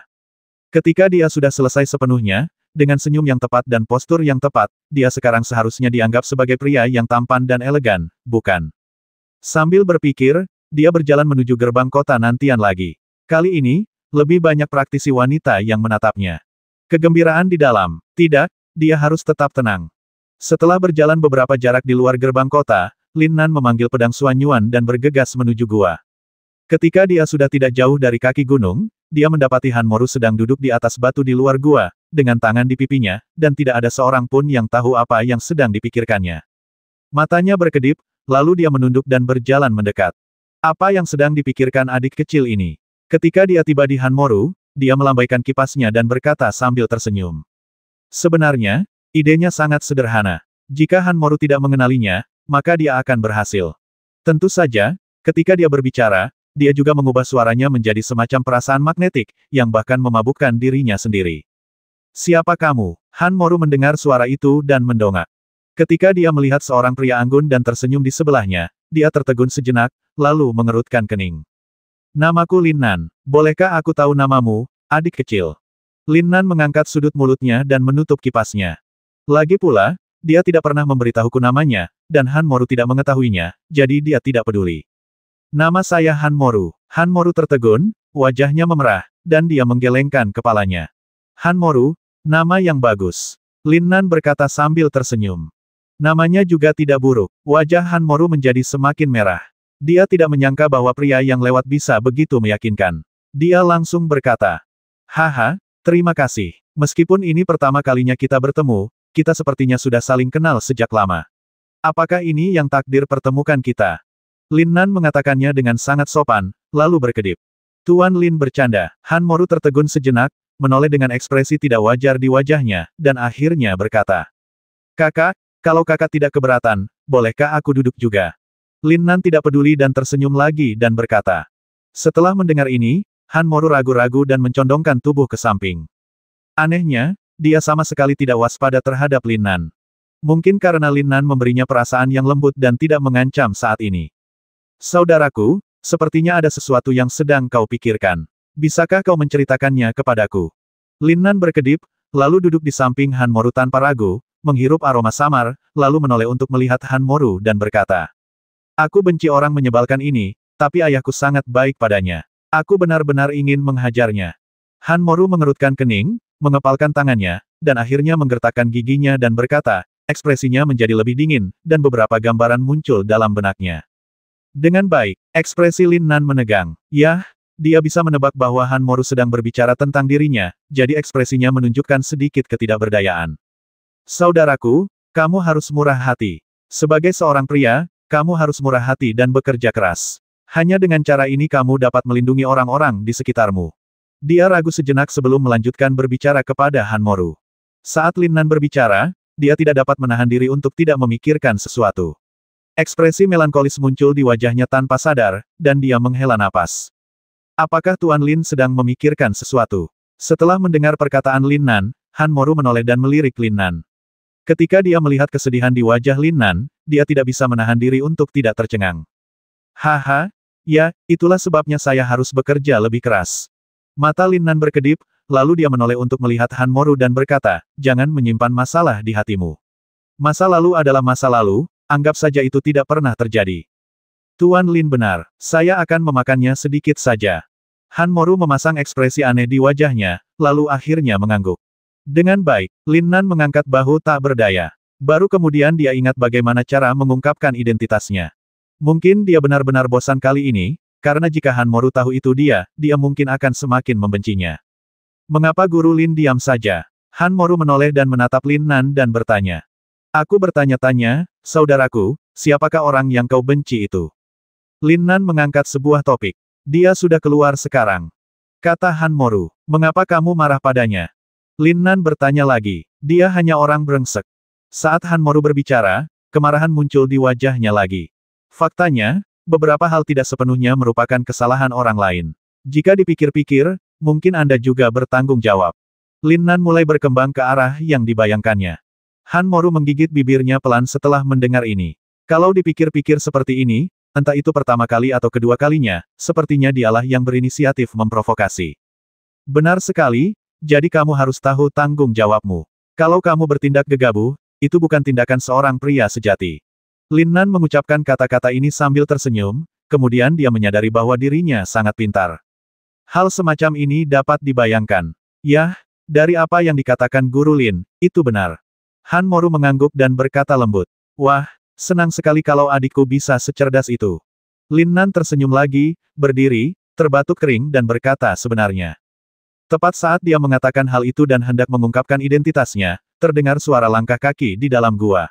Ketika dia sudah selesai sepenuhnya, dengan senyum yang tepat dan postur yang tepat, dia sekarang seharusnya dianggap sebagai pria yang tampan dan elegan, bukan? Sambil berpikir, dia berjalan menuju gerbang kota nantian lagi. Kali ini, lebih banyak praktisi wanita yang menatapnya. Kegembiraan di dalam. Tidak, dia harus tetap tenang. Setelah berjalan beberapa jarak di luar gerbang kota, Lin Nan memanggil pedang Xuanyuan dan bergegas menuju gua. Ketika dia sudah tidak jauh dari kaki gunung, dia mendapati Han Moru sedang duduk di atas batu di luar gua, dengan tangan di pipinya, dan tidak ada seorang pun yang tahu apa yang sedang dipikirkannya. Matanya berkedip, lalu dia menunduk dan berjalan mendekat. Apa yang sedang dipikirkan adik kecil ini? Ketika dia tiba di Han Moru, dia melambaikan kipasnya dan berkata sambil tersenyum. Sebenarnya, idenya sangat sederhana. Jika Han Moru tidak mengenalinya, maka dia akan berhasil. Tentu saja, ketika dia berbicara, dia juga mengubah suaranya menjadi semacam perasaan magnetik, yang bahkan memabukkan dirinya sendiri. Siapa kamu? Han Moru mendengar suara itu dan mendongak. Ketika dia melihat seorang pria anggun dan tersenyum di sebelahnya, dia tertegun sejenak, lalu mengerutkan kening. Namaku Lin Nan. Bolehkah aku tahu namamu, adik kecil? Lin Nan mengangkat sudut mulutnya dan menutup kipasnya. Lagi pula, dia tidak pernah memberitahuku namanya, dan Han Moru tidak mengetahuinya, jadi dia tidak peduli. Nama saya Han Moru. Han Moru tertegun, wajahnya memerah, dan dia menggelengkan kepalanya. Han Moru, nama yang bagus. Lin Nan berkata sambil tersenyum. Namanya juga tidak buruk. Wajah Han Moru menjadi semakin merah. Dia tidak menyangka bahwa pria yang lewat bisa begitu meyakinkan. Dia langsung berkata, "Haha, terima kasih. Meskipun ini pertama kalinya kita bertemu, kita sepertinya sudah saling kenal sejak lama. Apakah ini yang takdir pertemukan kita?" Lin Nan mengatakannya dengan sangat sopan, lalu berkedip. Tuan Lin bercanda. Han Moru tertegun sejenak, menoleh dengan ekspresi tidak wajar di wajahnya, dan akhirnya berkata, "Kakak, kalau kakak tidak keberatan, bolehkah aku duduk juga?" Lin Nan tidak peduli dan tersenyum lagi dan berkata. Setelah mendengar ini, Han Moru ragu-ragu dan mencondongkan tubuh ke samping. Anehnya, dia sama sekali tidak waspada terhadap Lin Nan. Mungkin karena Lin Nan memberinya perasaan yang lembut dan tidak mengancam saat ini. "Saudaraku, sepertinya ada sesuatu yang sedang kau pikirkan. Bisakah kau menceritakannya kepadaku?" Lin Nan berkedip, lalu duduk di samping Han Moru tanpa ragu, menghirup aroma samar, lalu menoleh untuk melihat Han Moru dan berkata, "Aku benci orang menyebalkan ini, tapi ayahku sangat baik padanya. Aku benar-benar ingin menghajarnya." Han Moru mengerutkan kening, mengepalkan tangannya, dan akhirnya menggertakkan giginya dan berkata, ekspresinya menjadi lebih dingin, dan beberapa gambaran muncul dalam benaknya. Dengan baik, ekspresi Lin Nan menegang. Yah, dia bisa menebak bahwa Han Moru sedang berbicara tentang dirinya, jadi ekspresinya menunjukkan sedikit ketidakberdayaan. "Saudaraku, kamu harus murah hati. Sebagai seorang pria, kamu harus murah hati dan bekerja keras. Hanya dengan cara ini kamu dapat melindungi orang-orang di sekitarmu." Dia ragu sejenak sebelum melanjutkan berbicara kepada Han Moru. Saat Lin Nan berbicara, dia tidak dapat menahan diri untuk tidak memikirkan sesuatu. Ekspresi melankolis muncul di wajahnya tanpa sadar, dan dia menghela napas. Apakah Tuan Lin sedang memikirkan sesuatu? Setelah mendengar perkataan Lin Nan, Han Moru menoleh dan melirik Lin Nan. Ketika dia melihat kesedihan di wajah Lin Nan, dia tidak bisa menahan diri untuk tidak tercengang. "Haha, ya, itulah sebabnya saya harus bekerja lebih keras." Mata Lin Nan berkedip, lalu dia menoleh untuk melihat Han Moru dan berkata, "Jangan menyimpan masalah di hatimu. Masa lalu adalah masa lalu, anggap saja itu tidak pernah terjadi." "Tuan Lin benar, saya akan memakannya sedikit saja." Han Moru memasang ekspresi aneh di wajahnya, lalu akhirnya mengangguk. Dengan baik, Lin Nan mengangkat bahu tak berdaya. Baru kemudian dia ingat bagaimana cara mengungkapkan identitasnya. Mungkin dia benar-benar bosan kali ini, karena jika Han Moru tahu itu dia mungkin akan semakin membencinya. "Mengapa Guru Lin diam saja?" Han Moru menoleh dan menatap Lin Nan dan bertanya. "Aku bertanya-tanya, saudaraku, siapakah orang yang kau benci itu?" Lin Nan mengangkat sebuah topik. "Dia sudah keluar sekarang," kata Han Moru. "Mengapa kamu marah padanya?" Lin Nan bertanya lagi. "Dia hanya orang brengsek." Saat Han Moru berbicara, kemarahan muncul di wajahnya lagi. Faktanya, beberapa hal tidak sepenuhnya merupakan kesalahan orang lain. Jika dipikir-pikir, mungkin Anda juga bertanggung jawab. Lin Nan mulai berkembang ke arah yang dibayangkannya. Han Moru menggigit bibirnya pelan setelah mendengar ini. Kalau dipikir-pikir seperti ini, entah itu pertama kali atau kedua kalinya, sepertinya dialah yang berinisiatif memprovokasi. "Benar sekali, jadi kamu harus tahu tanggung jawabmu. Kalau kamu bertindak gegabah, itu bukan tindakan seorang pria sejati." Lin Nan mengucapkan kata-kata ini sambil tersenyum, kemudian dia menyadari bahwa dirinya sangat pintar. Hal semacam ini dapat dibayangkan. Yah, dari apa yang dikatakan Guru Lin, itu benar. Han Moru mengangguk dan berkata lembut. "Wah, senang sekali kalau adikku bisa secerdas itu." Lin Nan tersenyum lagi, berdiri, terbatuk kering dan berkata sebenarnya. Tepat saat dia mengatakan hal itu dan hendak mengungkapkan identitasnya, terdengar suara langkah kaki di dalam gua.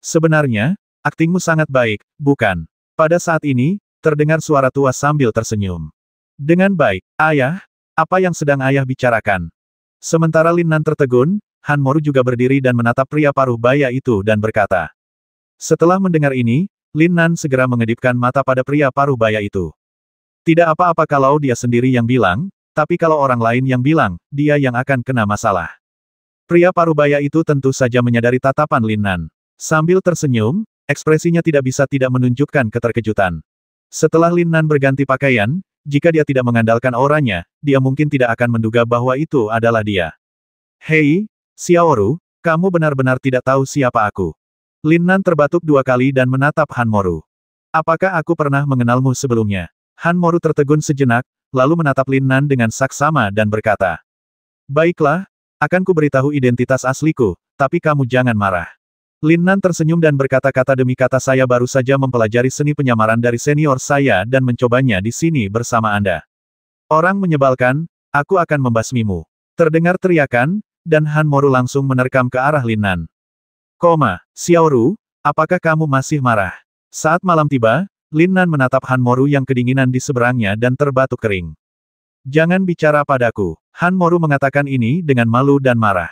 "Sebenarnya, aktingmu sangat baik, bukan?" Pada saat ini, terdengar suara tua sambil tersenyum. "Dengan baik, ayah, apa yang sedang ayah bicarakan?" Sementara Lin Nan tertegun, Han Moru juga berdiri dan menatap pria paruh baya itu dan berkata. Setelah mendengar ini, Lin Nan segera mengedipkan mata pada pria parubaya itu. Tidak apa-apa kalau dia sendiri yang bilang, tapi kalau orang lain yang bilang, dia yang akan kena masalah. Pria parubaya itu tentu saja menyadari tatapan Lin Nan. Sambil tersenyum, ekspresinya tidak bisa tidak menunjukkan keterkejutan. Setelah Lin Nan berganti pakaian, jika dia tidak mengandalkan auranya, dia mungkin tidak akan menduga bahwa itu adalah dia. Hei, Xiaoru, kamu benar-benar tidak tahu siapa aku. Lin Nan terbatuk 2 kali dan menatap Han Moru. Apakah aku pernah mengenalmu sebelumnya? Han Moru tertegun sejenak, lalu menatap Lin Nan dengan saksama dan berkata. Baiklah, akan kuberitahu identitas asliku, tapi kamu jangan marah. Lin Nan tersenyum dan berkata-kata demi kata saya baru saja mempelajari seni penyamaran dari senior saya dan mencobanya di sini bersama Anda. Orang menyebalkan, aku akan membasmimu. Terdengar teriakan, dan Han Moru langsung menerkam ke arah Lin Nan. Xiaoru, apakah kamu masih marah? Saat malam tiba, Lin Nan menatap Han Moru yang kedinginan di seberangnya dan terbatuk kering. Jangan bicara padaku. Han Moru mengatakan ini dengan malu dan marah.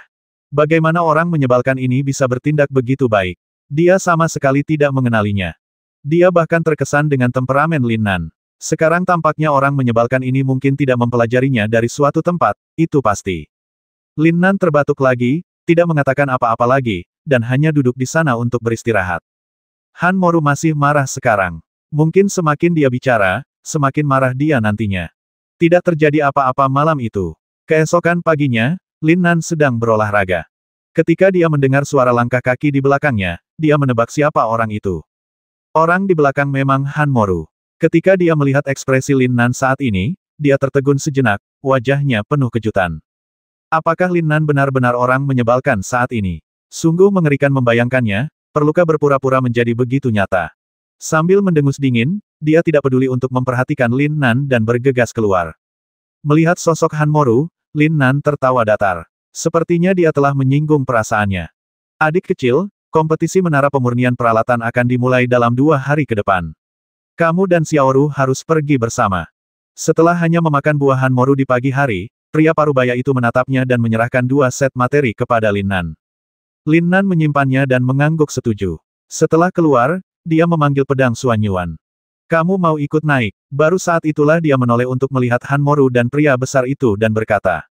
Bagaimana orang menyebalkan ini bisa bertindak begitu baik? Dia sama sekali tidak mengenalinya. Dia bahkan terkesan dengan temperamen Lin Nan. Sekarang tampaknya orang menyebalkan ini mungkin tidak mempelajarinya dari suatu tempat, itu pasti. Lin Nan terbatuk lagi, tidak mengatakan apa-apa lagi, dan hanya duduk di sana untuk beristirahat. Han Moru masih marah sekarang. Mungkin semakin dia bicara, semakin marah dia nantinya. Tidak terjadi apa-apa malam itu. Keesokan paginya, Lin Nan sedang berolahraga. Ketika dia mendengar suara langkah kaki di belakangnya, dia menebak siapa orang itu. Orang di belakang memang Han Moru. Ketika dia melihat ekspresi Lin Nan saat ini, dia tertegun sejenak, wajahnya penuh kejutan. Apakah Lin Nan benar-benar orang menyebalkan saat ini? Sungguh mengerikan membayangkannya, perlukah berpura-pura menjadi begitu nyata? Sambil mendengus dingin, dia tidak peduli untuk memperhatikan Lin Nan dan bergegas keluar. Melihat sosok Han Moru, Lin Nan tertawa datar. Sepertinya dia telah menyinggung perasaannya. Adik kecil, kompetisi menara pemurnian peralatan akan dimulai dalam 2 hari ke depan. Kamu dan Xiaoru harus pergi bersama. Setelah hanya memakan buah Han Moru di pagi hari, pria parubaya itu menatapnya dan menyerahkan 2 set materi kepada Lin Nan. Lin Nan menyimpannya dan mengangguk setuju. Setelah keluar, dia memanggil pedang Xuan Yuan. Kamu mau ikut naik? Baru saat itulah dia menoleh untuk melihat Han Moru dan pria besar itu dan berkata.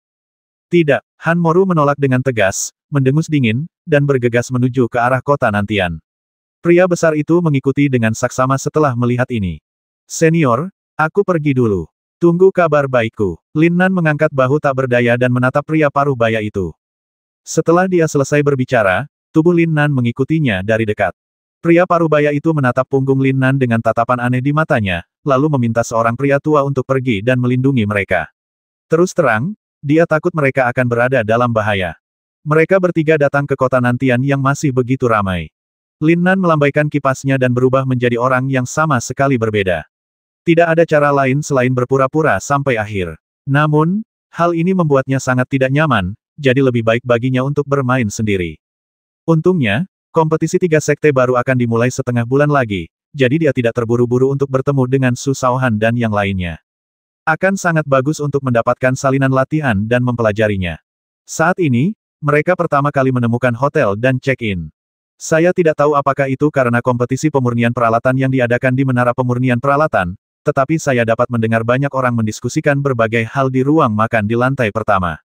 Tidak, Han Moru menolak dengan tegas, mendengus dingin, dan bergegas menuju ke arah kota nantian. Pria besar itu mengikuti dengan saksama setelah melihat ini. Senior, aku pergi dulu. Tunggu kabar baikku. Lin Nan mengangkat bahu tak berdaya dan menatap pria parubaya itu. Setelah dia selesai berbicara, tubuh Lin Nan mengikutinya dari dekat. Pria parubaya itu menatap punggung Lin Nan dengan tatapan aneh di matanya, lalu meminta seorang pria tua untuk pergi dan melindungi mereka. Terus terang, dia takut mereka akan berada dalam bahaya. Mereka bertiga datang ke kota nantian yang masih begitu ramai. Lin Nan melambaikan kipasnya dan berubah menjadi orang yang sama sekali berbeda. Tidak ada cara lain selain berpura-pura sampai akhir. Namun, hal ini membuatnya sangat tidak nyaman, jadi lebih baik baginya untuk bermain sendiri. Untungnya, kompetisi 3 sekte baru akan dimulai setengah bulan lagi, jadi dia tidak terburu-buru untuk bertemu dengan Su Shaohan dan yang lainnya. Akan sangat bagus untuk mendapatkan salinan latihan dan mempelajarinya. Saat ini, mereka pertama kali menemukan hotel dan check-in. Saya tidak tahu apakah itu karena kompetisi pemurnian peralatan yang diadakan di Menara Pemurnian Peralatan, tetapi saya dapat mendengar banyak orang mendiskusikan berbagai hal di ruang makan di lantai pertama.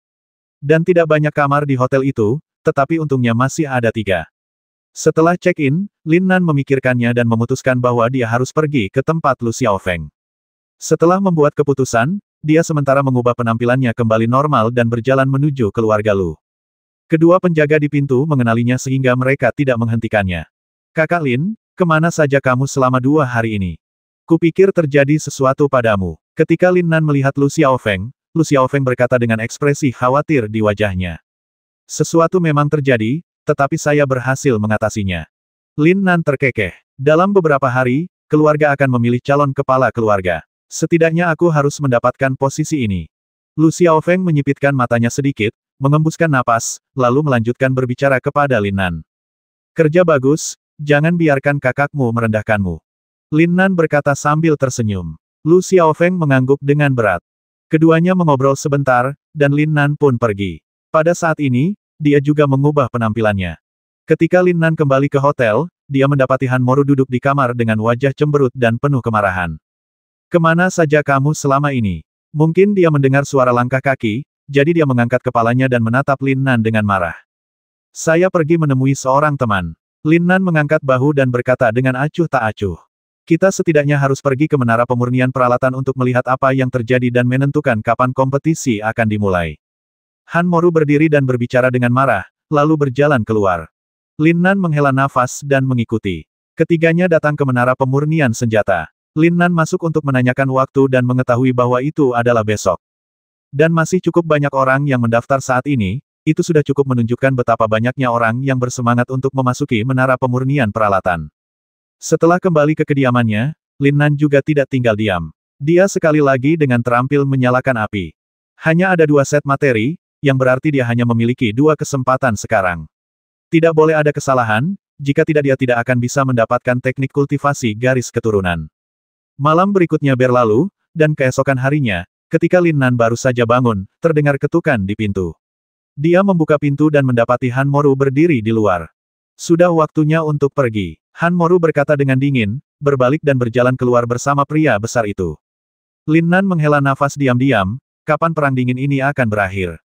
Dan tidak banyak kamar di hotel itu, tetapi untungnya masih ada 3. Setelah check-in, Lin Nan memikirkannya dan memutuskan bahwa dia harus pergi ke tempat Lu Xiaofeng. Setelah membuat keputusan, dia sementara mengubah penampilannya kembali normal dan berjalan menuju keluarga Lu. Kedua penjaga di pintu mengenalinya sehingga mereka tidak menghentikannya. Kakak Lin, kemana saja kamu selama 2 hari ini? Kupikir terjadi sesuatu padamu. Ketika Lin Nan melihat Lu Xiaofeng berkata dengan ekspresi khawatir di wajahnya. Sesuatu memang terjadi, tetapi saya berhasil mengatasinya. Lin Nan terkekeh. Dalam beberapa hari, keluarga akan memilih calon kepala keluarga. Setidaknya aku harus mendapatkan posisi ini. Lu Xiaofeng menyipitkan matanya sedikit, mengembuskan napas, lalu melanjutkan berbicara kepada Lin Nan. Kerja bagus, jangan biarkan kakakmu merendahkanmu. Lin Nan berkata sambil tersenyum. Lu Xiaofeng mengangguk dengan berat. Keduanya mengobrol sebentar, dan Lin Nan pun pergi. Pada saat ini, dia juga mengubah penampilannya. Ketika Lin Nan kembali ke hotel, dia mendapati Hanmoru duduk di kamar dengan wajah cemberut dan penuh kemarahan. Kemana saja kamu selama ini? Mungkin dia mendengar suara langkah kaki, jadi dia mengangkat kepalanya dan menatap Lin Nan dengan marah. Saya pergi menemui seorang teman. Lin Nan mengangkat bahu dan berkata dengan acuh tak acuh. Kita setidaknya harus pergi ke menara pemurnian peralatan untuk melihat apa yang terjadi dan menentukan kapan kompetisi akan dimulai. Hanmoru berdiri dan berbicara dengan marah, lalu berjalan keluar. Lin Nan menghela nafas dan mengikuti. Ketiganya datang ke menara pemurnian senjata. Lin Nan masuk untuk menanyakan waktu dan mengetahui bahwa itu adalah besok. Dan masih cukup banyak orang yang mendaftar saat ini, itu sudah cukup menunjukkan betapa banyaknya orang yang bersemangat untuk memasuki menara pemurnian peralatan. Setelah kembali ke kediamannya, Lin Nan juga tidak tinggal diam. Dia sekali lagi dengan terampil menyalakan api. Hanya ada 2 set materi, yang berarti dia hanya memiliki 2 kesempatan sekarang. Tidak boleh ada kesalahan, jika tidak dia tidak akan bisa mendapatkan teknik kultivasi garis keturunan. Malam berikutnya berlalu, dan keesokan harinya, ketika Lin Nan baru saja bangun, terdengar ketukan di pintu. Dia membuka pintu dan mendapati Hanmoru berdiri di luar. Sudah waktunya untuk pergi. Hanmoru berkata dengan dingin, berbalik dan berjalan keluar bersama pria besar itu. Lin Nan menghela nafas diam-diam, kapan perang dingin ini akan berakhir?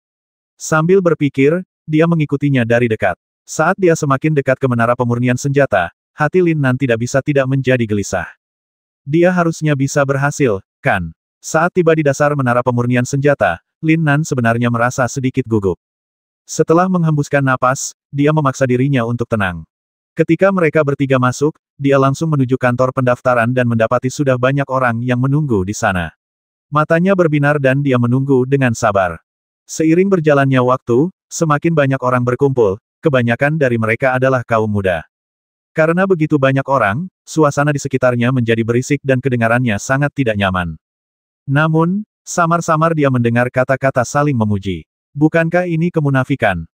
Sambil berpikir, dia mengikutinya dari dekat. Saat dia semakin dekat ke menara pemurnian senjata, hati Lin Nan tidak bisa tidak menjadi gelisah. Dia harusnya bisa berhasil, kan? Saat tiba di dasar menara pemurnian senjata, Lin Nan sebenarnya merasa sedikit gugup. Setelah menghembuskan napas, dia memaksa dirinya untuk tenang. Ketika mereka bertiga masuk, dia langsung menuju kantor pendaftaran dan mendapati sudah banyak orang yang menunggu di sana. Matanya berbinar dan dia menunggu dengan sabar. Seiring berjalannya waktu, semakin banyak orang berkumpul, kebanyakan dari mereka adalah kaum muda. Karena begitu banyak orang, suasana di sekitarnya menjadi berisik dan kedengarannya sangat tidak nyaman. Namun, samar-samar dia mendengar kata-kata saling memuji. Bukankah ini kemunafikan?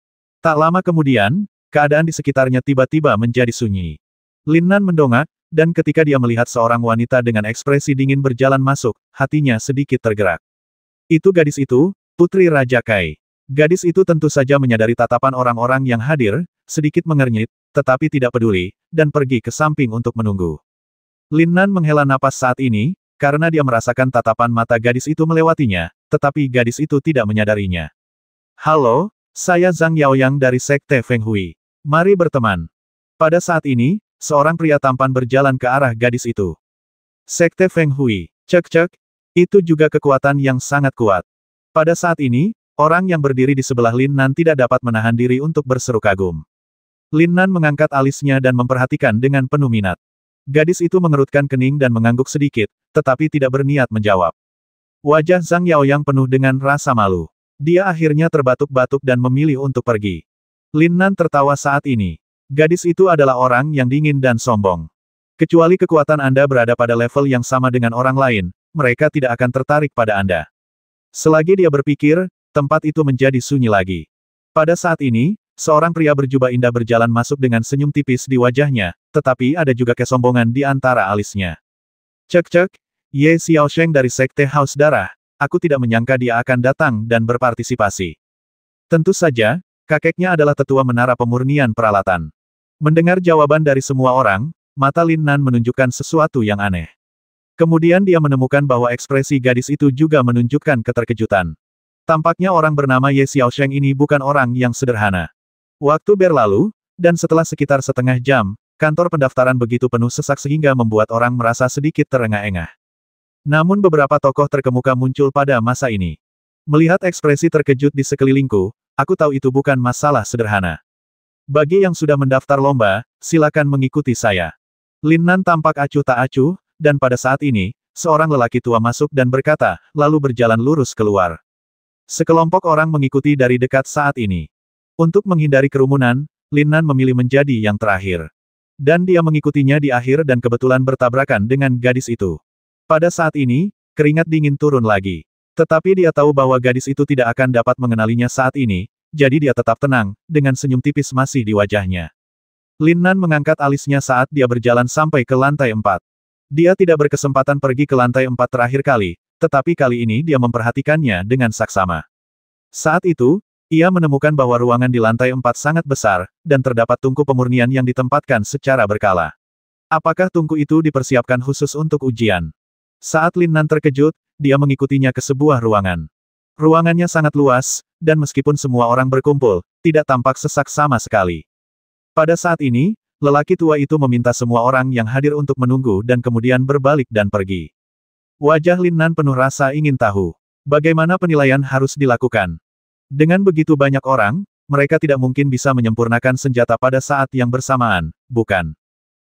Tak lama kemudian, keadaan di sekitarnya tiba-tiba menjadi sunyi. Lin Nan mendongak, dan ketika dia melihat seorang wanita dengan ekspresi dingin berjalan masuk, hatinya sedikit tergerak. Itu gadis itu, Putri Raja Kai. Gadis itu tentu saja menyadari tatapan orang-orang yang hadir, sedikit mengernyit, tetapi tidak peduli, dan pergi ke samping untuk menunggu. Lin Nan menghela napas saat ini, karena dia merasakan tatapan mata gadis itu melewatinya, tetapi gadis itu tidak menyadarinya. Halo, saya Zhang Yaoyang dari Sekte Feng Hui. Mari berteman. Pada saat ini, seorang pria tampan berjalan ke arah gadis itu. Sekte Feng Hui. Cek-cek. Itu juga kekuatan yang sangat kuat. Pada saat ini, orang yang berdiri di sebelah Lin Nan tidak dapat menahan diri untuk berseru kagum. Lin Nan mengangkat alisnya dan memperhatikan dengan penuh minat. Gadis itu mengerutkan kening dan mengangguk sedikit, tetapi tidak berniat menjawab. Wajah Zhang Yaoyang penuh dengan rasa malu. Dia akhirnya terbatuk-batuk dan memilih untuk pergi. Lin Nan tertawa saat ini. Gadis itu adalah orang yang dingin dan sombong. Kecuali kekuatan Anda berada pada level yang sama dengan orang lain, mereka tidak akan tertarik pada Anda. Selagi dia berpikir, tempat itu menjadi sunyi lagi. Pada saat ini, seorang pria berjubah indah berjalan masuk dengan senyum tipis di wajahnya, tetapi ada juga kesombongan di antara alisnya. Cek-cek, Ye Xiaosheng dari Sekte Haus Darah, aku tidak menyangka dia akan datang dan berpartisipasi. Tentu saja, kakeknya adalah tetua menara pemurnian peralatan. Mendengar jawaban dari semua orang, mata Lin Nan menunjukkan sesuatu yang aneh. Kemudian dia menemukan bahwa ekspresi gadis itu juga menunjukkan keterkejutan. Tampaknya orang bernama Ye Xiaosheng ini bukan orang yang sederhana. Waktu berlalu, dan setelah sekitar setengah jam, kantor pendaftaran begitu penuh sesak sehingga membuat orang merasa sedikit terengah-engah. Namun beberapa tokoh terkemuka muncul pada masa ini. Melihat ekspresi terkejut di sekelilingku, aku tahu itu bukan masalah sederhana. Bagi yang sudah mendaftar lomba, silakan mengikuti saya. Lin Nan tampak acuh tak acuh, dan pada saat ini, seorang lelaki tua masuk dan berkata, lalu berjalan lurus keluar. Sekelompok orang mengikuti dari dekat saat ini. Untuk menghindari kerumunan, Lin Nan memilih menjadi yang terakhir. Dan dia mengikutinya di akhir dan kebetulan bertabrakan dengan gadis itu. Pada saat ini, keringat dingin turun lagi. Tetapi dia tahu bahwa gadis itu tidak akan dapat mengenalinya saat ini, jadi dia tetap tenang, dengan senyum tipis masih di wajahnya. Lin Nan mengangkat alisnya saat dia berjalan sampai ke lantai 4. Dia tidak berkesempatan pergi ke lantai 4 terakhir kali, tetapi kali ini dia memperhatikannya dengan saksama. Saat itu, Ia menemukan bahwa ruangan di lantai 4 sangat besar, dan terdapat tungku pemurnian yang ditempatkan secara berkala. Apakah tungku itu dipersiapkan khusus untuk ujian? Saat Lin Nan terkejut, dia mengikutinya ke sebuah ruangan. Ruangannya sangat luas, dan meskipun semua orang berkumpul, tidak tampak sesak sama sekali. Pada saat ini, lelaki tua itu meminta semua orang yang hadir untuk menunggu dan kemudian berbalik dan pergi. Wajah Lin Nan penuh rasa ingin tahu. Bagaimana penilaian harus dilakukan? Dengan begitu banyak orang, mereka tidak mungkin bisa menyempurnakan senjata pada saat yang bersamaan, bukan?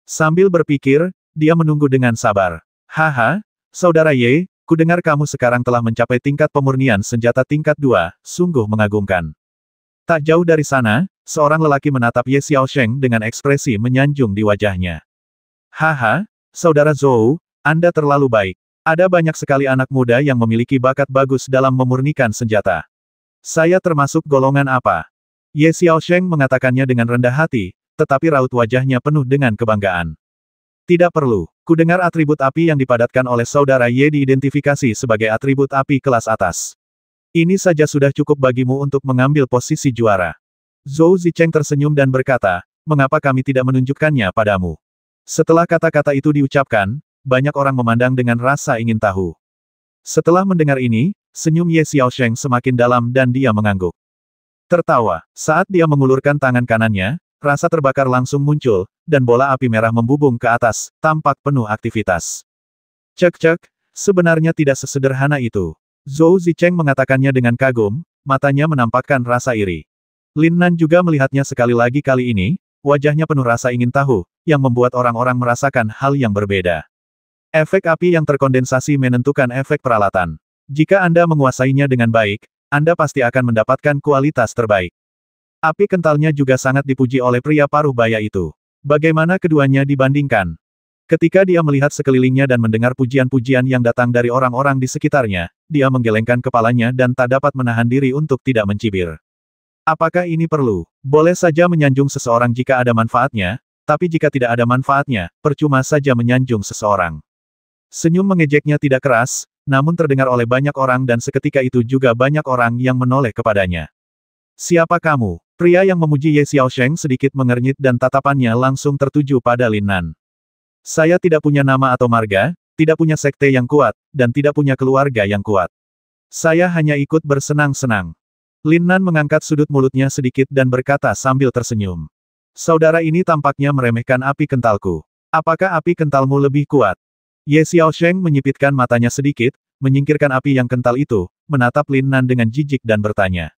Sambil berpikir, dia menunggu dengan sabar. Haha, Saudara Ye, kudengar kamu sekarang telah mencapai tingkat pemurnian senjata tingkat 2, sungguh mengagumkan. Tak jauh dari sana, seorang lelaki menatap Ye Xiaosheng dengan ekspresi menyanjung di wajahnya. Haha, Saudara Zhou, Anda terlalu baik. Ada banyak sekali anak muda yang memiliki bakat bagus dalam memurnikan senjata. Saya termasuk golongan apa? Ye Xiaosheng mengatakannya dengan rendah hati, tetapi raut wajahnya penuh dengan kebanggaan. Tidak perlu. Kudengar atribut api yang dipadatkan oleh Saudara Ye diidentifikasi sebagai atribut api kelas atas. Ini saja sudah cukup bagimu untuk mengambil posisi juara. Zhou Zicheng tersenyum dan berkata, mengapa kami tidak menunjukkannya padamu? Setelah kata-kata itu diucapkan, banyak orang memandang dengan rasa ingin tahu. Setelah mendengar ini, senyum Ye Xiaosheng semakin dalam dan dia mengangguk. Tertawa, saat dia mengulurkan tangan kanannya, rasa terbakar langsung muncul, dan bola api merah membubung ke atas, tampak penuh aktivitas. Cek-cek, sebenarnya tidak sesederhana itu. Zhou Zicheng mengatakannya dengan kagum, matanya menampakkan rasa iri. Lin Nan juga melihatnya sekali lagi kali ini, wajahnya penuh rasa ingin tahu, yang membuat orang-orang merasakan hal yang berbeda. Efek api yang terkondensasi menentukan efek peralatan. Jika Anda menguasainya dengan baik, Anda pasti akan mendapatkan kualitas terbaik. Api kentalnya juga sangat dipuji oleh pria paruh baya itu. Bagaimana keduanya dibandingkan? Ketika dia melihat sekelilingnya dan mendengar pujian-pujian yang datang dari orang-orang di sekitarnya, dia menggelengkan kepalanya dan tak dapat menahan diri untuk tidak mencibir. Apakah ini perlu? Boleh saja menyanjung seseorang jika ada manfaatnya, tapi jika tidak ada manfaatnya, percuma saja menyanjung seseorang. Senyum mengejeknya tidak keras, namun terdengar oleh banyak orang dan seketika itu juga banyak orang yang menoleh kepadanya. Siapa kamu? Pria yang memuji Ye Xiaosheng sedikit mengernyit dan tatapannya langsung tertuju pada Lin Nan. Saya tidak punya nama atau marga, tidak punya sekte yang kuat, dan tidak punya keluarga yang kuat. Saya hanya ikut bersenang-senang. Lin Nan mengangkat sudut mulutnya sedikit dan berkata sambil tersenyum. Saudara ini tampaknya meremehkan api kentalku. Apakah api kentalmu lebih kuat? Ye Xiaosheng menyipitkan matanya sedikit, menyingkirkan api yang kental itu, menatap Lin Nan dengan jijik dan bertanya.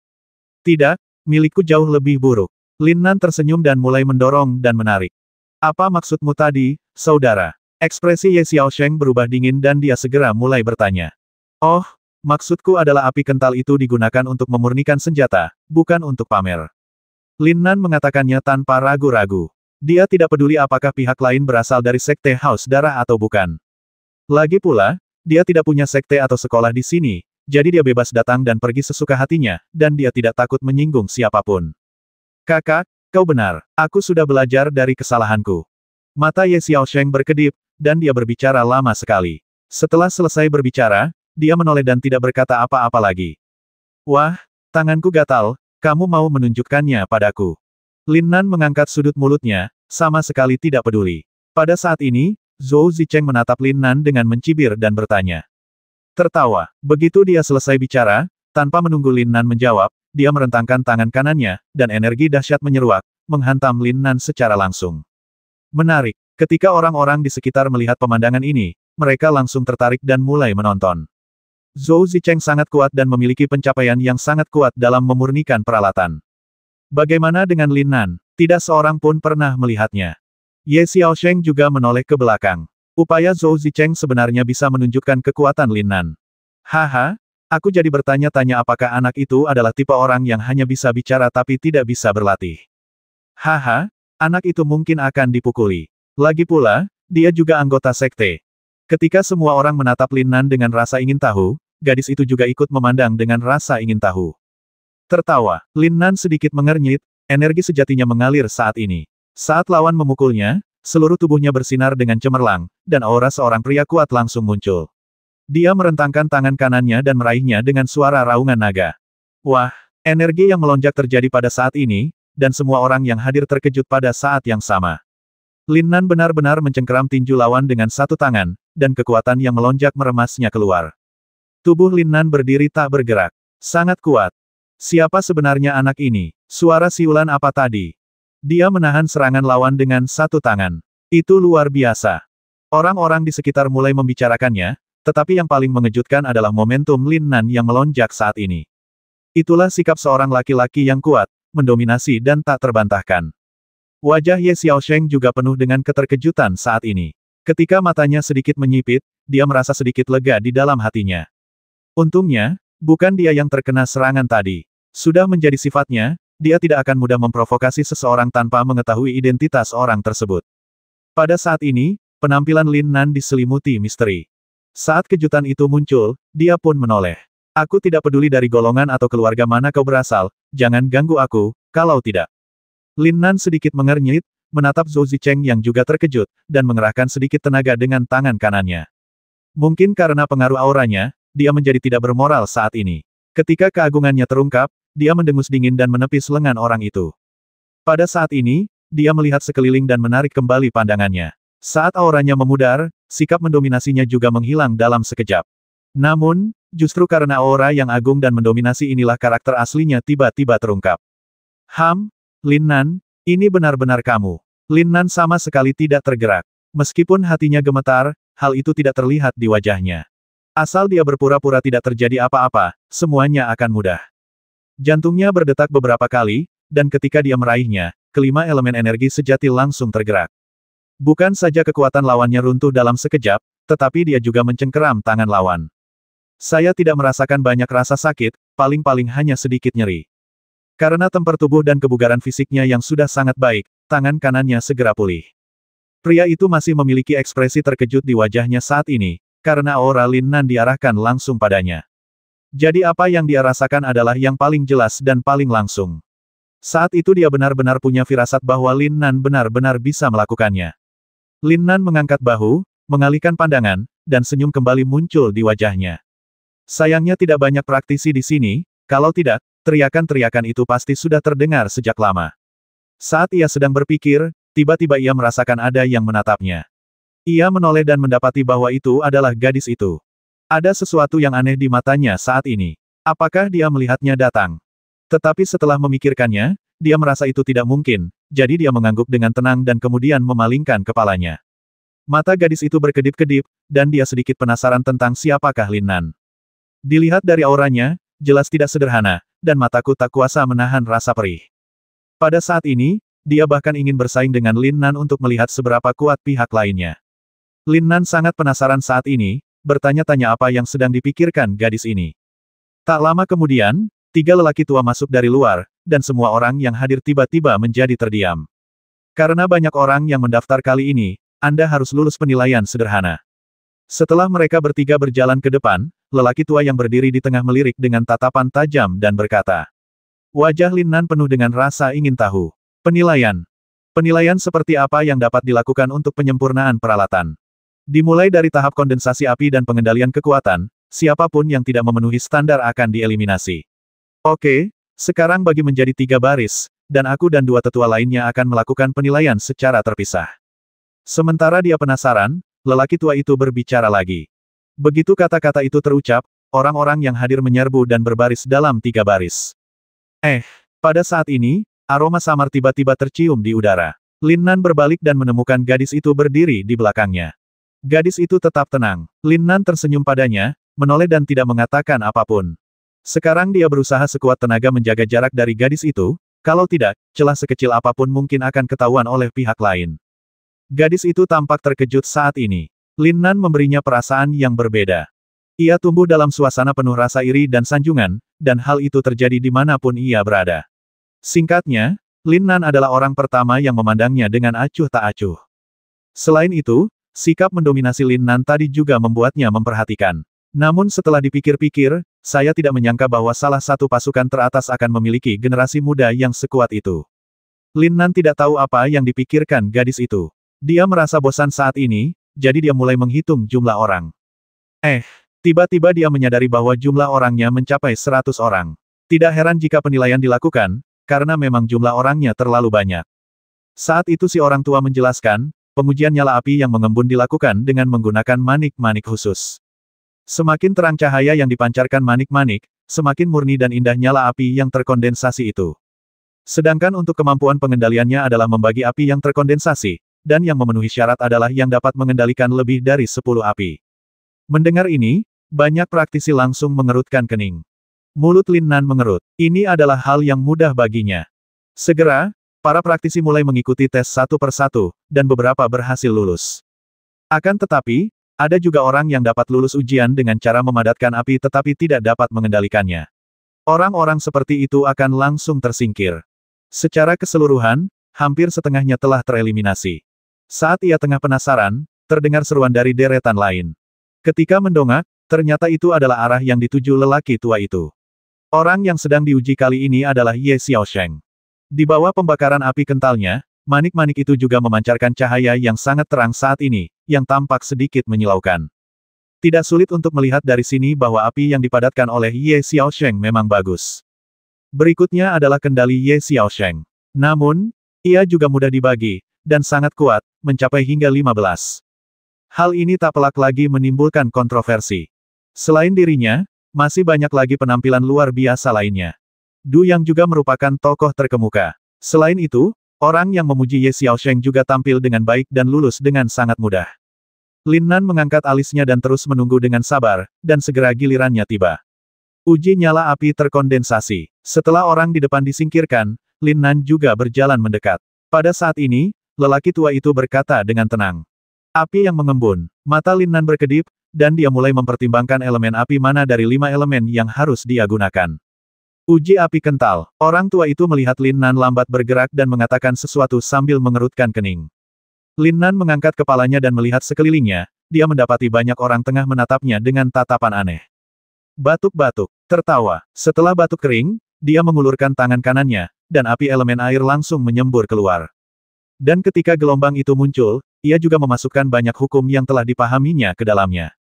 Tidak, milikku jauh lebih buruk. Lin Nan tersenyum dan mulai mendorong dan menarik. Apa maksudmu tadi, saudara? Ekspresi Ye Xiaosheng berubah dingin dan dia segera mulai bertanya. Oh, maksudku adalah api kental itu digunakan untuk memurnikan senjata, bukan untuk pamer. Lin Nan mengatakannya tanpa ragu-ragu. Dia tidak peduli apakah pihak lain berasal dari sekte Haus Darah atau bukan. Lagi pula, dia tidak punya sekte atau sekolah di sini, jadi dia bebas datang dan pergi sesuka hatinya, dan dia tidak takut menyinggung siapapun. Kakak, kau benar, aku sudah belajar dari kesalahanku. Mata Ye Xiaosheng berkedip, dan dia berbicara lama sekali. Setelah selesai berbicara, dia menoleh dan tidak berkata apa-apa lagi. Wah, tanganku gatal, kamu mau menunjukkannya padaku. Lin Nan mengangkat sudut mulutnya, sama sekali tidak peduli. Pada saat ini, Zhou Zicheng menatap Lin Nan dengan mencibir dan bertanya. Tertawa. Begitu dia selesai bicara, tanpa menunggu Lin Nan menjawab, dia merentangkan tangan kanannya, dan energi dahsyat menyeruak, menghantam Lin Nan secara langsung. Menarik. Ketika orang-orang di sekitar melihat pemandangan ini, mereka langsung tertarik dan mulai menonton. Zhou Zicheng sangat kuat dan memiliki pencapaian yang sangat kuat dalam memurnikan peralatan. Bagaimana dengan Lin Nan? Tidak seorang pun pernah melihatnya. Ye Xiaosheng juga menoleh ke belakang. Upaya Zhou Zicheng sebenarnya bisa menunjukkan kekuatan Lin Nan. Haha, aku jadi bertanya-tanya apakah anak itu adalah tipe orang yang hanya bisa bicara tapi tidak bisa berlatih. Haha, anak itu mungkin akan dipukuli. Lagi pula, dia juga anggota sekte. Ketika semua orang menatap Lin Nan dengan rasa ingin tahu, gadis itu juga ikut memandang dengan rasa ingin tahu. Tertawa, Lin Nan sedikit mengernyit, energi sejatinya mengalir saat ini. Saat lawan memukulnya, seluruh tubuhnya bersinar dengan cemerlang, dan aura seorang pria kuat langsung muncul. Dia merentangkan tangan kanannya dan meraihnya dengan suara raungan naga. Wah, Energi yang melonjak terjadi pada saat ini, dan semua orang yang hadir terkejut pada saat yang sama. Lin Nan benar-benar mencengkeram tinju lawan dengan satu tangan, dan kekuatan yang melonjak meremasnya keluar. Tubuh Lin Nan berdiri tak bergerak. Sangat kuat. Siapa sebenarnya anak ini? Suara siulan apa tadi? Dia menahan serangan lawan dengan satu tangan. Itu luar biasa. Orang-orang di sekitar mulai membicarakannya, tetapi yang paling mengejutkan adalah momentum Lin Nan yang melonjak saat ini. Itulah sikap seorang laki-laki yang kuat, mendominasi dan tak terbantahkan. Wajah Ye Xiaosheng juga penuh dengan keterkejutan saat ini. Ketika matanya sedikit menyipit, dia merasa sedikit lega di dalam hatinya. Untungnya, bukan dia yang terkena serangan tadi. Sudah menjadi sifatnya, dia tidak akan mudah memprovokasi seseorang tanpa mengetahui identitas orang tersebut. Pada saat ini, penampilan Lin Nan diselimuti misteri. Saat kejutan itu muncul, dia pun menoleh. Aku tidak peduli dari golongan atau keluarga mana kau berasal, jangan ganggu aku, kalau tidak. Lin Nan sedikit mengernyit, menatap Zhou Zicheng yang juga terkejut, dan mengerahkan sedikit tenaga dengan tangan kanannya. Mungkin karena pengaruh auranya, dia menjadi tidak bermoral saat ini. Ketika keagungannya terungkap, dia mendengus dingin dan menepis lengan orang itu. Pada saat ini, dia melihat sekeliling dan menarik kembali pandangannya. Saat auranya memudar, sikap mendominasinya juga menghilang dalam sekejap. Namun, justru karena aura yang agung dan mendominasi inilah karakter aslinya tiba-tiba terungkap. Lin Nan, ini benar-benar kamu. Lin Nan sama sekali tidak tergerak. Meskipun hatinya gemetar, hal itu tidak terlihat di wajahnya. Asal dia berpura-pura tidak terjadi apa-apa, semuanya akan mudah. Jantungnya berdetak beberapa kali, dan ketika dia meraihnya, kelima elemen energi sejati langsung tergerak. Bukan saja kekuatan lawannya runtuh dalam sekejap, tetapi dia juga mencengkeram tangan lawan. Saya tidak merasakan banyak rasa sakit, paling-paling hanya sedikit nyeri. Karena temper tubuh dan kebugaran fisiknya yang sudah sangat baik, tangan kanannya segera pulih. Pria itu masih memiliki ekspresi terkejut di wajahnya saat ini, karena aura Lin Nan diarahkan langsung padanya. Jadi apa yang dia rasakan adalah yang paling jelas dan paling langsung. Saat itu dia benar-benar punya firasat bahwa Lin Nan benar-benar bisa melakukannya. Lin Nan mengangkat bahu, mengalihkan pandangan, dan senyum kembali muncul di wajahnya. Sayangnya tidak banyak praktisi di sini, kalau tidak, teriakan-teriakan itu pasti sudah terdengar sejak lama. Saat ia sedang berpikir, tiba-tiba ia merasakan ada yang menatapnya. Ia menoleh dan mendapati bahwa itu adalah gadis itu. Ada sesuatu yang aneh di matanya saat ini. Apakah dia melihatnya datang? Tetapi setelah memikirkannya, dia merasa itu tidak mungkin, jadi dia mengangguk dengan tenang dan kemudian memalingkan kepalanya. Mata gadis itu berkedip-kedip, dan dia sedikit penasaran tentang siapakah Lin Nan. Dilihat dari auranya, jelas tidak sederhana, dan mataku tak kuasa menahan rasa perih. Pada saat ini, dia bahkan ingin bersaing dengan Lin Nan untuk melihat seberapa kuat pihak lainnya. Lin Nan sangat penasaran saat ini, bertanya-tanya apa yang sedang dipikirkan gadis ini. Tak lama kemudian, 3 lelaki tua masuk dari luar, dan semua orang yang hadir tiba-tiba menjadi terdiam. Karena banyak orang yang mendaftar kali ini, Anda harus lulus penilaian sederhana. Setelah mereka bertiga berjalan ke depan, lelaki tua yang berdiri di tengah melirik dengan tatapan tajam dan berkata. Wajah Lin Nan penuh dengan rasa ingin tahu. Penilaian. Penilaian seperti apa yang dapat dilakukan untuk penyempurnaan peralatan. Dimulai dari tahap kondensasi api dan pengendalian kekuatan, siapapun yang tidak memenuhi standar akan dieliminasi. Oke, sekarang bagi menjadi 3 baris, dan aku dan 2 tetua lainnya akan melakukan penilaian secara terpisah. Sementara dia penasaran, lelaki tua itu berbicara lagi. Begitu kata-kata itu terucap, orang-orang yang hadir menyerbu dan berbaris dalam 3 baris. Pada saat ini, aroma samar tiba-tiba tercium di udara. Lin Nan berbalik dan menemukan gadis itu berdiri di belakangnya. Gadis itu tetap tenang. Lin Nan tersenyum padanya, menoleh dan tidak mengatakan apapun. Sekarang dia berusaha sekuat tenaga menjaga jarak dari gadis itu, kalau tidak, celah sekecil apapun mungkin akan ketahuan oleh pihak lain. Gadis itu tampak terkejut saat ini. Lin Nan memberinya perasaan yang berbeda. Ia tumbuh dalam suasana penuh rasa iri dan sanjungan, dan hal itu terjadi dimanapun ia berada. Singkatnya, Lin Nan adalah orang pertama yang memandangnya dengan acuh tak acuh. Selain itu, sikap mendominasi Lin Nan tadi juga membuatnya memperhatikan. Namun setelah dipikir-pikir, saya tidak menyangka bahwa salah satu pasukan teratas akan memiliki generasi muda yang sekuat itu. Lin Nan tidak tahu apa yang dipikirkan gadis itu. Dia merasa bosan saat ini, jadi dia mulai menghitung jumlah orang. Tiba-tiba dia menyadari bahwa jumlah orangnya mencapai 100 orang. Tidak heran jika penilaian dilakukan, karena memang jumlah orangnya terlalu banyak. Saat itu si orang tua menjelaskan, pengujian nyala api yang mengembun dilakukan dengan menggunakan manik-manik khusus. Semakin terang cahaya yang dipancarkan manik-manik, semakin murni dan indah nyala api yang terkondensasi itu. Sedangkan untuk kemampuan pengendaliannya adalah membagi api yang terkondensasi, dan yang memenuhi syarat adalah yang dapat mengendalikan lebih dari 10 api. Mendengar ini, banyak praktisi langsung mengerutkan kening. Mulut Lin Nan mengerut. Ini adalah hal yang mudah baginya. Segera, para praktisi mulai mengikuti tes satu persatu, dan beberapa berhasil lulus. Akan tetapi, ada juga orang yang dapat lulus ujian dengan cara memadatkan api tetapi tidak dapat mengendalikannya. Orang-orang seperti itu akan langsung tersingkir. Secara keseluruhan, hampir setengahnya telah tereliminasi. Saat ia tengah penasaran, terdengar seruan dari deretan lain. Ketika mendongak, ternyata itu adalah arah yang dituju lelaki tua itu. Orang yang sedang diuji kali ini adalah Ye Xiaosheng. Di bawah pembakaran api kentalnya, manik-manik itu juga memancarkan cahaya yang sangat terang saat ini, yang tampak sedikit menyilaukan. Tidak sulit untuk melihat dari sini bahwa api yang dipadatkan oleh Ye Xiaosheng memang bagus. Berikutnya adalah kendali Ye Xiaosheng. Namun, ia juga mudah dibagi, dan sangat kuat, mencapai hingga 15. Hal ini tak pelak lagi menimbulkan kontroversi. Selain dirinya, masih banyak lagi penampilan luar biasa lainnya. Du Yang juga merupakan tokoh terkemuka. Selain itu, orang yang memuji Ye Xiaosheng juga tampil dengan baik dan lulus dengan sangat mudah. Lin Nan mengangkat alisnya dan terus menunggu dengan sabar, dan segera gilirannya tiba. Uji nyala api terkondensasi. Setelah orang di depan disingkirkan, Lin Nan juga berjalan mendekat. Pada saat ini, lelaki tua itu berkata dengan tenang. Api yang mengembun. Mata Lin Nan berkedip, dan dia mulai mempertimbangkan elemen api mana dari 5 elemen yang harus dia gunakan. Uji api kental. Orang tua itu melihat Lin Nan lambat bergerak dan mengatakan sesuatu sambil mengerutkan kening. Lin Nan mengangkat kepalanya dan melihat sekelilingnya, dia mendapati banyak orang tengah menatapnya dengan tatapan aneh. Batuk-batuk, tertawa. Setelah batuk kering, dia mengulurkan tangan kanannya, dan api elemen air langsung menyembur keluar. Dan ketika gelombang itu muncul, ia juga memasukkan banyak hukum yang telah dipahaminya ke dalamnya.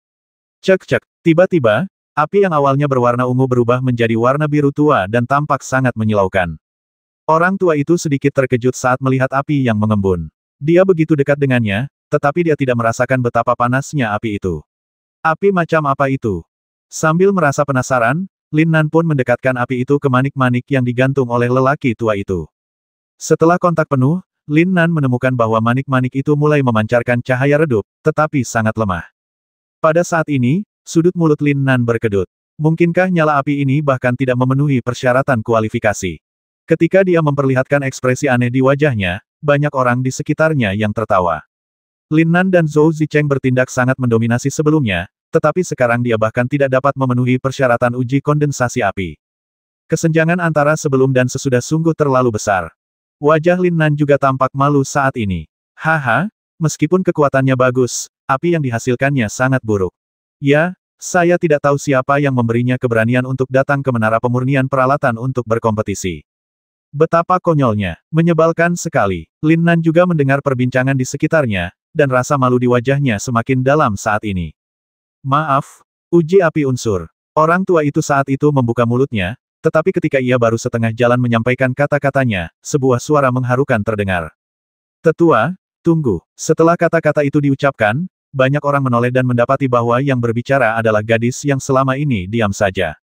Cek-cek, tiba-tiba, api yang awalnya berwarna ungu berubah menjadi warna biru tua dan tampak sangat menyilaukan. Orang tua itu sedikit terkejut saat melihat api yang mengembun. Dia begitu dekat dengannya, tetapi dia tidak merasakan betapa panasnya api itu. Api macam apa itu? Sambil merasa penasaran, Lin Nan pun mendekatkan api itu ke manik-manik yang digantung oleh lelaki tua itu. Setelah kontak penuh, Lin Nan menemukan bahwa manik-manik itu mulai memancarkan cahaya redup, tetapi sangat lemah. Pada saat ini, sudut mulut Lin Nan berkedut. Mungkinkah nyala api ini bahkan tidak memenuhi persyaratan kualifikasi? Ketika dia memperlihatkan ekspresi aneh di wajahnya, banyak orang di sekitarnya yang tertawa. Lin Nan dan Zhou Zicheng bertindak sangat mendominasi sebelumnya, tetapi sekarang dia bahkan tidak dapat memenuhi persyaratan uji kondensasi api. Kesenjangan antara sebelum dan sesudah sungguh terlalu besar. Wajah Lin Nan juga tampak malu saat ini. Haha, meskipun kekuatannya bagus, api yang dihasilkannya sangat buruk. Ya, saya tidak tahu siapa yang memberinya keberanian untuk datang ke menara pemurnian peralatan untuk berkompetisi. Betapa konyolnya, menyebalkan sekali. Lin Nan juga mendengar perbincangan di sekitarnya, dan rasa malu di wajahnya semakin dalam saat ini. Maaf, uji api unsur. Orang tua itu saat itu membuka mulutnya, tetapi ketika ia baru setengah jalan menyampaikan kata-katanya, sebuah suara mengharukan terdengar. Tetua, tunggu. Setelah kata-kata itu diucapkan, banyak orang menoleh dan mendapati bahwa yang berbicara adalah gadis yang selama ini diam saja.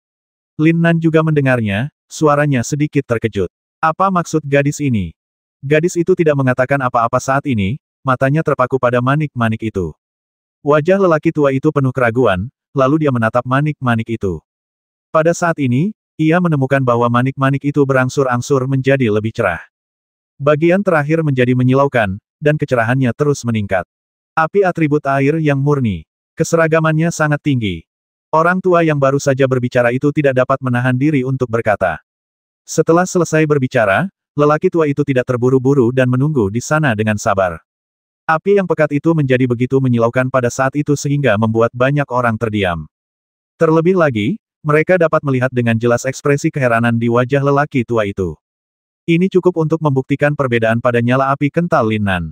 Lin Nan juga mendengarnya, suaranya sedikit terkejut. Apa maksud gadis ini? Gadis itu tidak mengatakan apa-apa saat ini, matanya terpaku pada manik-manik itu. Wajah lelaki tua itu penuh keraguan, lalu dia menatap manik-manik itu. Pada saat ini, ia menemukan bahwa manik-manik itu berangsur-angsur menjadi lebih cerah. Bagian terakhir menjadi menyilaukan, dan kecerahannya terus meningkat. Api atribut air yang murni. Keseragamannya sangat tinggi. Orang tua yang baru saja berbicara itu tidak dapat menahan diri untuk berkata. Setelah selesai berbicara, lelaki tua itu tidak terburu-buru dan menunggu di sana dengan sabar. Api yang pekat itu menjadi begitu menyilaukan pada saat itu sehingga membuat banyak orang terdiam. Terlebih lagi, mereka dapat melihat dengan jelas ekspresi keheranan di wajah lelaki tua itu. Ini cukup untuk membuktikan perbedaan pada nyala api kental Lin Nan.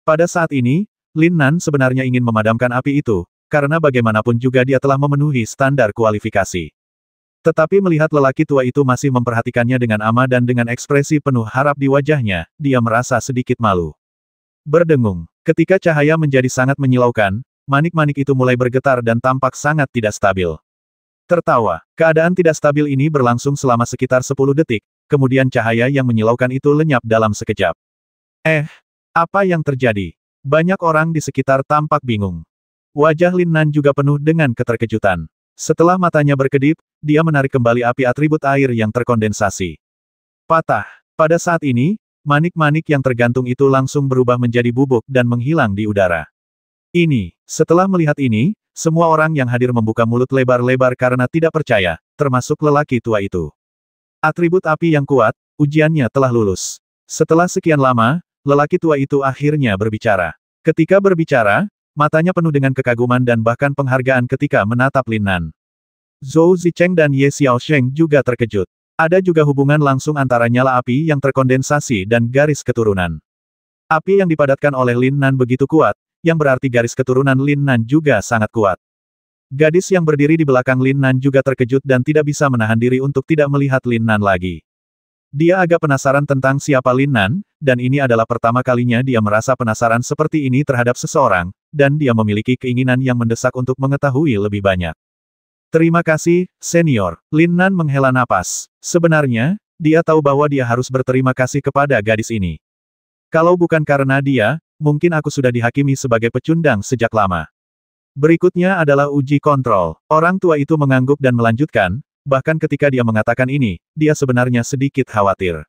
Pada saat ini, Lin Nan sebenarnya ingin memadamkan api itu, karena bagaimanapun juga dia telah memenuhi standar kualifikasi. Tetapi melihat lelaki tua itu masih memperhatikannya dengan ama dan dengan ekspresi penuh harap di wajahnya, dia merasa sedikit malu. Berdengung. Ketika cahaya menjadi sangat menyilaukan, manik-manik itu mulai bergetar dan tampak sangat tidak stabil. Tertawa. Keadaan tidak stabil ini berlangsung selama sekitar 10 detik, kemudian cahaya yang menyilaukan itu lenyap dalam sekejap. Apa yang terjadi? Banyak orang di sekitar tampak bingung. Wajah Lin Nan juga penuh dengan keterkejutan. Setelah matanya berkedip, dia menarik kembali api atribut air yang terkondensasi. Patah. Pada saat ini, manik-manik yang tergantung itu langsung berubah menjadi bubuk dan menghilang di udara. Setelah melihat ini, semua orang yang hadir membuka mulut lebar-lebar karena tidak percaya, termasuk lelaki tua itu. Atribut api yang kuat, ujiannya telah lulus. Setelah sekian lama, lelaki tua itu akhirnya berbicara. Ketika berbicara, matanya penuh dengan kekaguman dan bahkan penghargaan ketika menatap Lin Nan. Zhou Zicheng dan Ye Xiaosheng juga terkejut. Ada juga hubungan langsung antara nyala api yang terkondensasi dan garis keturunan. Api yang dipadatkan oleh Lin Nan begitu kuat, yang berarti garis keturunan Lin Nan juga sangat kuat. Gadis yang berdiri di belakang Lin Nan juga terkejut dan tidak bisa menahan diri untuk tidak melihat Lin Nan lagi. Dia agak penasaran tentang siapa Lin Nan, dan ini adalah pertama kalinya dia merasa penasaran seperti ini terhadap seseorang, dan dia memiliki keinginan yang mendesak untuk mengetahui lebih banyak. Terima kasih, senior. Lin Nan menghela napas. Sebenarnya, dia tahu bahwa dia harus berterima kasih kepada gadis ini. Kalau bukan karena dia, mungkin aku sudah dihakimi sebagai pecundang sejak lama. Berikutnya adalah uji kontrol. Orang tua itu mengangguk dan melanjutkan, bahkan ketika dia mengatakan ini, dia sebenarnya sedikit khawatir.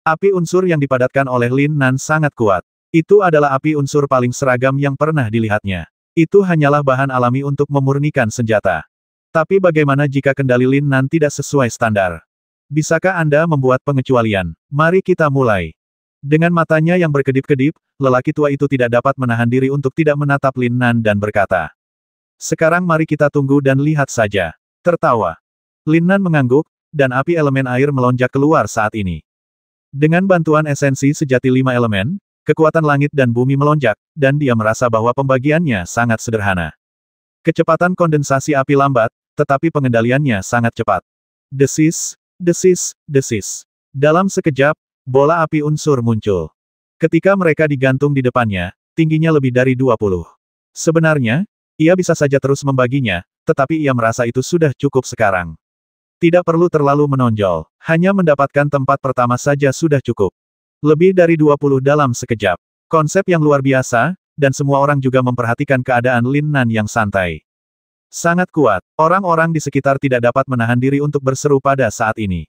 Api unsur yang dipadatkan oleh Lin Nan sangat kuat. Itu adalah api unsur paling seragam yang pernah dilihatnya. Itu hanyalah bahan alami untuk memurnikan senjata. Tapi bagaimana jika kendali Lin Nan tidak sesuai standar? Bisakah Anda membuat pengecualian? Mari kita mulai. Dengan matanya yang berkedip-kedip, lelaki tua itu tidak dapat menahan diri untuk tidak menatap Lin Nan dan berkata, "Sekarang mari kita tunggu dan lihat saja." Tertawa. Lin Nan mengangguk, dan api elemen air melonjak keluar saat ini. Dengan bantuan esensi sejati 5 elemen, kekuatan langit dan bumi melonjak, dan dia merasa bahwa pembagiannya sangat sederhana. Kecepatan kondensasi api lambat, tetapi pengendaliannya sangat cepat. Desis, desis, desis. Dalam sekejap, bola api unsur muncul. Ketika mereka digantung di depannya, tingginya lebih dari 20. Sebenarnya, ia bisa saja terus membaginya, tetapi ia merasa itu sudah cukup sekarang. Tidak perlu terlalu menonjol, hanya mendapatkan tempat pertama saja sudah cukup. Lebih dari 20 dalam sekejap. Konsep yang luar biasa, dan semua orang juga memperhatikan keadaan Lin Nan yang santai. Sangat kuat, orang-orang di sekitar tidak dapat menahan diri untuk berseru pada saat ini.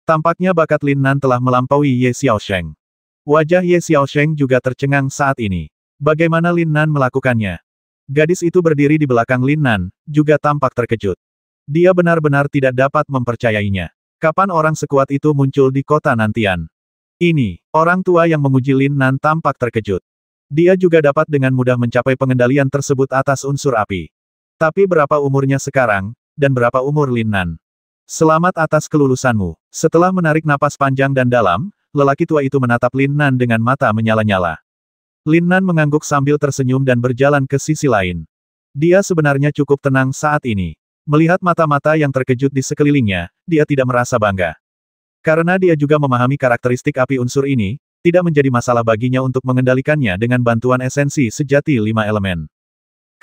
Tampaknya bakat Lin Nan telah melampaui Ye Xiaosheng. Wajah Ye Xiaosheng juga tercengang saat ini. Bagaimana Lin Nan melakukannya? Gadis itu berdiri di belakang Lin Nan, juga tampak terkejut. Dia benar-benar tidak dapat mempercayainya. Kapan orang sekuat itu muncul di kota Nantian? Orang tua yang menguji Lin Nan tampak terkejut. Dia juga dapat dengan mudah mencapai pengendalian tersebut atas unsur api. Tapi berapa umurnya sekarang, dan berapa umur Lin Nan? Selamat atas kelulusanmu. Setelah menarik napas panjang dan dalam, lelaki tua itu menatap Lin Nan dengan mata menyala-nyala. Lin Nan mengangguk sambil tersenyum dan berjalan ke sisi lain. Dia sebenarnya cukup tenang saat ini. Melihat mata-mata yang terkejut di sekelilingnya, dia tidak merasa bangga. Karena dia juga memahami karakteristik api unsur ini, tidak menjadi masalah baginya untuk mengendalikannya dengan bantuan esensi sejati 5 elemen.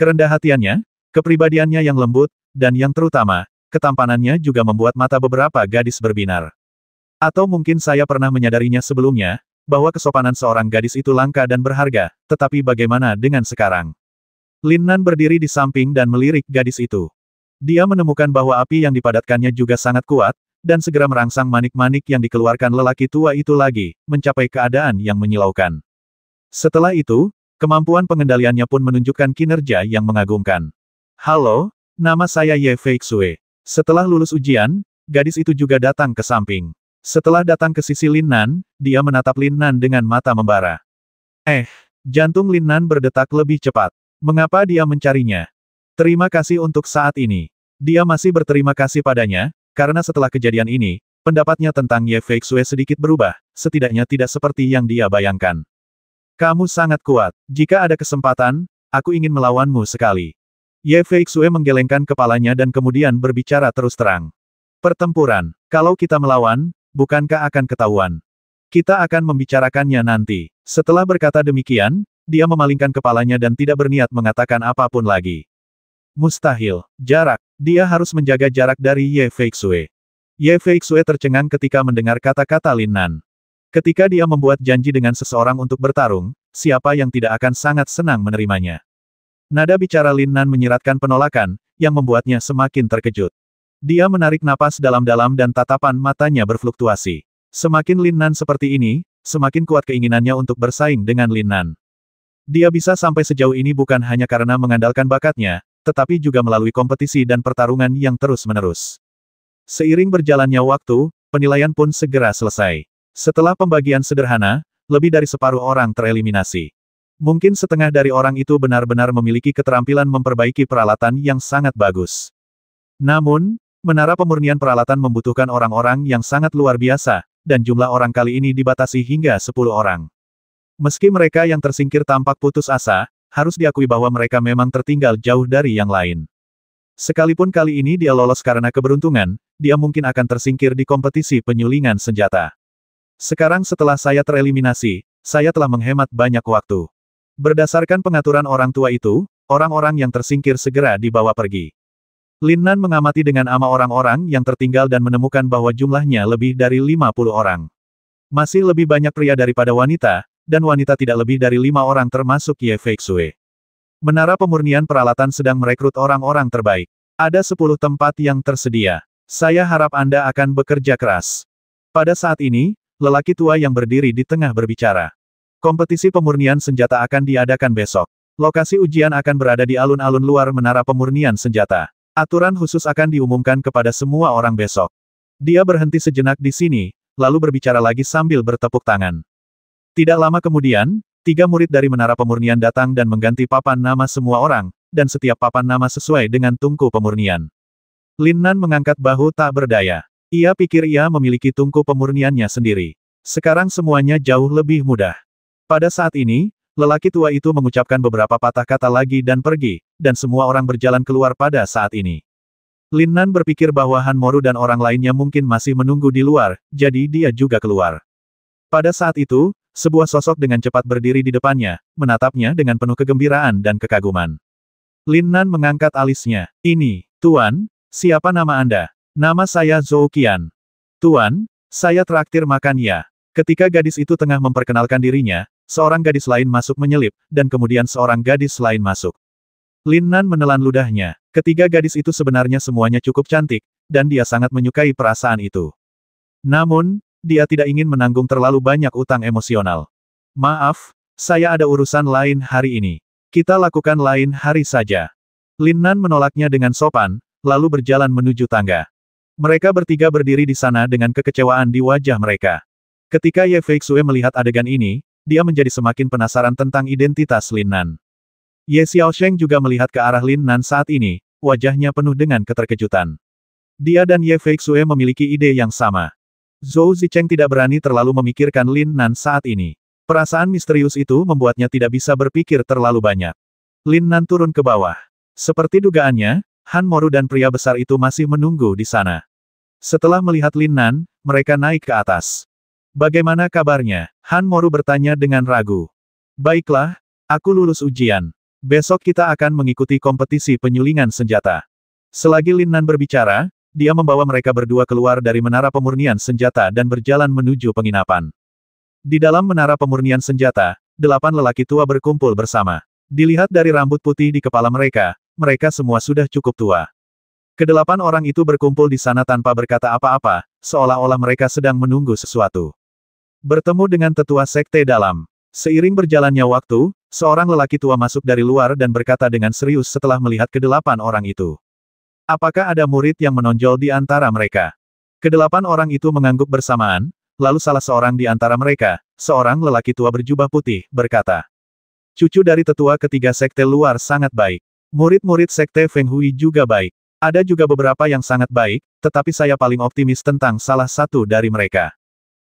Kerendah hatiannya, kepribadiannya yang lembut, dan yang terutama, ketampanannya juga membuat mata beberapa gadis berbinar. Atau mungkin saya pernah menyadarinya sebelumnya, bahwa kesopanan seorang gadis itu langka dan berharga, tetapi bagaimana dengan sekarang? Lin Nan berdiri di samping dan melirik gadis itu. Dia menemukan bahwa api yang dipadatkannya juga sangat kuat, dan segera merangsang manik-manik yang dikeluarkan lelaki tua itu lagi, mencapai keadaan yang menyilaukan. Setelah itu, kemampuan pengendaliannya pun menunjukkan kinerja yang mengagumkan. Halo, nama saya Ye Feixue. Setelah lulus ujian, gadis itu juga datang ke samping. Setelah datang ke sisi Lin Nan, dia menatap Lin Nan dengan mata membara. Jantung Lin Nan berdetak lebih cepat. Mengapa dia mencarinya? Terima kasih untuk saat ini. Dia masih berterima kasih padanya, karena setelah kejadian ini, pendapatnya tentang Ye Feixue sedikit berubah, setidaknya tidak seperti yang dia bayangkan. Kamu sangat kuat. Jika ada kesempatan, aku ingin melawanmu sekali. Ye Feixue menggelengkan kepalanya dan kemudian berbicara terus terang. Pertempuran. Kalau kita melawan, bukankah akan ketahuan? Kita akan membicarakannya nanti. Setelah berkata demikian, dia memalingkan kepalanya dan tidak berniat mengatakan apapun lagi. Mustahil. Jarak. Dia harus menjaga jarak dari Ye Feixue. Ye Feixue tercengang ketika mendengar kata-kata Lin Nan. Ketika dia membuat janji dengan seseorang untuk bertarung, siapa yang tidak akan sangat senang menerimanya? Nada bicara Lin Nan menyiratkan penolakan, yang membuatnya semakin terkejut. Dia menarik napas dalam-dalam dan tatapan matanya berfluktuasi. Semakin Lin Nan seperti ini, semakin kuat keinginannya untuk bersaing dengan Lin Nan. Dia bisa sampai sejauh ini bukan hanya karena mengandalkan bakatnya, tetapi juga melalui kompetisi dan pertarungan yang terus-menerus. Seiring berjalannya waktu, penilaian pun segera selesai. Setelah pembagian sederhana, lebih dari separuh orang tereliminasi. Mungkin setengah dari orang itu benar-benar memiliki keterampilan memperbaiki peralatan yang sangat bagus. Namun, menara pemurnian peralatan membutuhkan orang-orang yang sangat luar biasa, dan jumlah orang kali ini dibatasi hingga 10 orang. Meski mereka yang tersingkir tampak putus asa, harus diakui bahwa mereka memang tertinggal jauh dari yang lain. Sekalipun kali ini dia lolos karena keberuntungan, dia mungkin akan tersingkir di kompetisi penyulingan senjata. Sekarang setelah saya tereliminasi, saya telah menghemat banyak waktu. Berdasarkan pengaturan orang tua itu, orang-orang yang tersingkir segera dibawa pergi. Lin Nan mengamati dengan ama orang-orang yang tertinggal dan menemukan bahwa jumlahnya lebih dari 50 orang. Masih lebih banyak pria daripada wanita, dan wanita tidak lebih dari 5 orang termasuk Ye Feixue. Menara pemurnian peralatan sedang merekrut orang-orang terbaik. Ada 10 tempat yang tersedia. Saya harap Anda akan bekerja keras. Pada saat ini, lelaki tua yang berdiri di tengah berbicara. Kompetisi pemurnian senjata akan diadakan besok. Lokasi ujian akan berada di alun-alun luar menara pemurnian senjata. Aturan khusus akan diumumkan kepada semua orang besok. Dia berhenti sejenak di sini, lalu berbicara lagi sambil bertepuk tangan. Tidak lama kemudian, 3 murid dari menara pemurnian datang dan mengganti papan nama semua orang, dan setiap papan nama sesuai dengan tungku pemurnian. Lin Nan mengangkat bahu tak berdaya. Ia pikir ia memiliki tungku pemurniannya sendiri. Sekarang semuanya jauh lebih mudah. Pada saat ini, lelaki tua itu mengucapkan beberapa patah kata lagi dan pergi, dan semua orang berjalan keluar pada saat ini. Lin Nan berpikir bahwa Han Moru dan orang lainnya mungkin masih menunggu di luar, jadi dia juga keluar. Pada saat itu, sebuah sosok dengan cepat berdiri di depannya, menatapnya dengan penuh kegembiraan dan kekaguman. Lin Nan mengangkat alisnya. Ini, Tuan, siapa nama Anda? Nama saya Zhou Qian. Tuan, saya traktir makan ya. Ketika gadis itu tengah memperkenalkan dirinya, seorang gadis lain masuk menyelip, dan kemudian seorang gadis lain masuk. Lin Nan menelan ludahnya. Ketiga gadis itu sebenarnya semuanya cukup cantik, dan dia sangat menyukai perasaan itu. Namun, dia tidak ingin menanggung terlalu banyak utang emosional. Maaf, saya ada urusan lain hari ini. Kita lakukan lain hari saja. Lin Nan menolaknya dengan sopan, lalu berjalan menuju tangga. Mereka bertiga berdiri di sana dengan kekecewaan di wajah mereka. Ketika Ye Feixue melihat adegan ini, dia menjadi semakin penasaran tentang identitas Lin Nan. Ye Xiaosheng juga melihat ke arah Lin Nan saat ini, wajahnya penuh dengan keterkejutan. Dia dan Ye Feixue memiliki ide yang sama. Zhou Zicheng tidak berani terlalu memikirkan Lin Nan saat ini. Perasaan misterius itu membuatnya tidak bisa berpikir terlalu banyak. Lin Nan turun ke bawah. Seperti dugaannya, Han Moru dan pria besar itu masih menunggu di sana. Setelah melihat Lin Nan, mereka naik ke atas. Bagaimana kabarnya? Han Moru bertanya dengan ragu. Baiklah, aku lulus ujian. Besok kita akan mengikuti kompetisi penyulingan senjata. Selagi Lin Nan berbicara, dia membawa mereka berdua keluar dari menara pemurnian senjata dan berjalan menuju penginapan. Di dalam menara pemurnian senjata, 8 lelaki tua berkumpul bersama. Dilihat dari rambut putih di kepala mereka, mereka semua sudah cukup tua. Kedelapan orang itu berkumpul di sana tanpa berkata apa-apa, seolah-olah mereka sedang menunggu sesuatu. Bertemu dengan tetua sekte dalam. Seiring berjalannya waktu, seorang lelaki tua masuk dari luar dan berkata dengan serius setelah melihat ke-8 orang itu. Apakah ada murid yang menonjol di antara mereka? Ke-8 orang itu mengangguk bersamaan, lalu salah seorang di antara mereka, seorang lelaki tua berjubah putih, berkata. Cucu dari tetua ketiga sekte luar sangat baik. Murid-murid sekte Feng Hui juga baik. Ada juga beberapa yang sangat baik, tetapi saya paling optimis tentang salah satu dari mereka.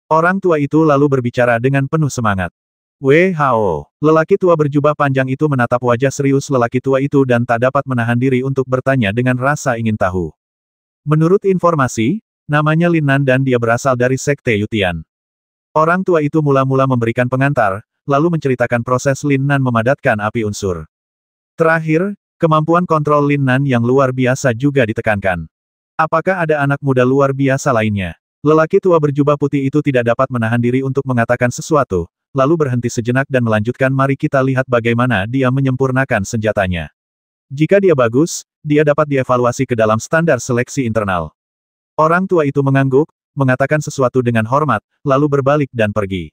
Orang tua itu lalu berbicara dengan penuh semangat. Wei Hao. Lelaki tua berjubah panjang itu menatap wajah serius lelaki tua itu dan tak dapat menahan diri untuk bertanya dengan rasa ingin tahu. Menurut informasi, Namanya Lin Nan dan dia berasal dari Sekte Yutian. Orang tua itu mula-mula memberikan pengantar, lalu menceritakan proses Lin Nan memadatkan api unsur. Terakhir, kemampuan kontrol Lin Nan yang luar biasa juga ditekankan. Apakah ada anak muda luar biasa lainnya? Lelaki tua berjubah putih itu tidak dapat menahan diri untuk mengatakan sesuatu, lalu berhenti sejenak dan melanjutkan. Mari kita lihat bagaimana dia menyempurnakan senjatanya. Jika dia bagus, dia dapat dievaluasi ke dalam standar seleksi internal. Orang tua itu mengangguk, mengatakan sesuatu dengan hormat, lalu berbalik dan pergi.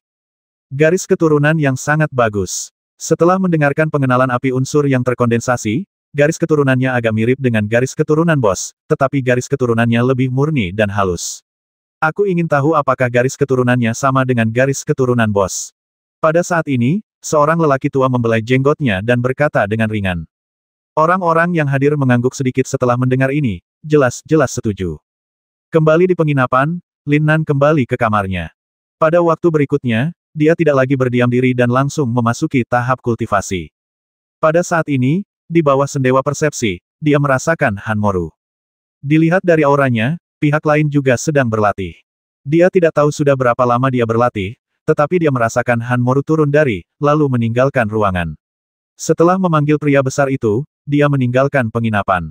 Garis keturunan yang sangat bagus. Setelah mendengarkan pengenalan api unsur yang terkondensasi, garis keturunannya agak mirip dengan garis keturunan bos, tetapi garis keturunannya lebih murni dan halus. Aku ingin tahu apakah garis keturunannya sama dengan garis keturunan bos. Pada saat ini, seorang lelaki tua membelai jenggotnya dan berkata dengan ringan. Orang-orang yang hadir mengangguk sedikit setelah mendengar ini, jelas-jelas setuju. Kembali di penginapan, Lin Nan kembali ke kamarnya. Pada waktu berikutnya, dia tidak lagi berdiam diri dan langsung memasuki tahap kultivasi. Pada saat ini, di bawah sendewa persepsi, dia merasakan Hanmoru. Dilihat dari auranya, pihak lain juga sedang berlatih. Dia tidak tahu sudah berapa lama dia berlatih, tetapi dia merasakan Hanmoru turun dari, lalu meninggalkan ruangan. Setelah memanggil pria besar itu, dia meninggalkan penginapan.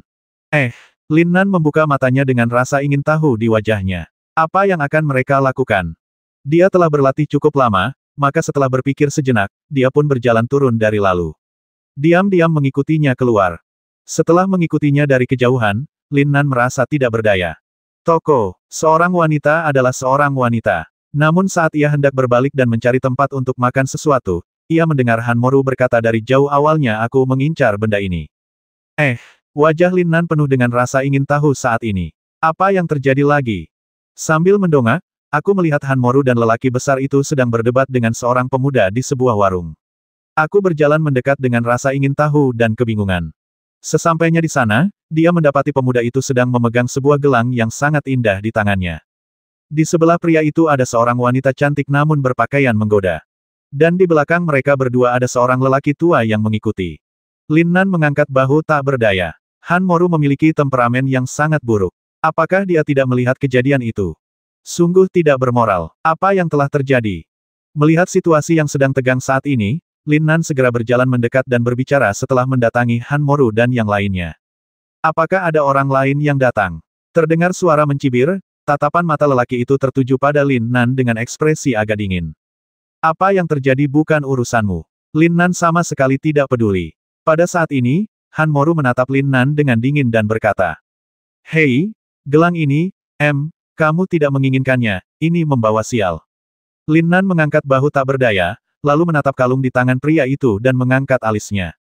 Lin Nan membuka matanya dengan rasa ingin tahu di wajahnya. Apa yang akan mereka lakukan? Dia telah berlatih cukup lama, maka setelah berpikir sejenak, dia pun berjalan turun dari lalu. Diam-diam mengikutinya keluar. Setelah mengikutinya dari kejauhan, Lin Nan merasa tidak berdaya. Toko, seorang wanita adalah seorang wanita. Namun saat ia hendak berbalik dan mencari tempat untuk makan sesuatu, ia mendengar Hanmoru berkata dari jauh. Awalnya aku mengincar benda ini. Wajah Lin Nan penuh dengan rasa ingin tahu saat ini. Apa yang terjadi lagi? Sambil mendongak, aku melihat Hanmoru dan lelaki besar itu sedang berdebat dengan seorang pemuda di sebuah warung. Aku berjalan mendekat dengan rasa ingin tahu dan kebingungan. Sesampainya di sana, dia mendapati pemuda itu sedang memegang sebuah gelang yang sangat indah di tangannya. Di sebelah pria itu ada seorang wanita cantik namun berpakaian menggoda. Dan di belakang mereka berdua ada seorang lelaki tua yang mengikuti. Lin Nan mengangkat bahu tak berdaya. Hanmoru memiliki temperamen yang sangat buruk. Apakah dia tidak melihat kejadian itu? Sungguh tidak bermoral. Apa yang telah terjadi? Melihat situasi yang sedang tegang saat ini, Lin Nan segera berjalan mendekat dan berbicara setelah mendatangi Hanmoru dan yang lainnya. Apakah ada orang lain yang datang? Terdengar suara mencibir, tatapan mata lelaki itu tertuju pada Lin Nan dengan ekspresi agak dingin. Apa yang terjadi bukan urusanmu. Lin Nan sama sekali tidak peduli. Pada saat ini, Hanmoru menatap Lin Nan dengan dingin dan berkata, "Hei, gelang ini, kamu tidak menginginkannya, ini membawa sial." Lin Nan mengangkat bahu tak berdaya, lalu menatap kalung di tangan pria itu dan mengangkat alisnya.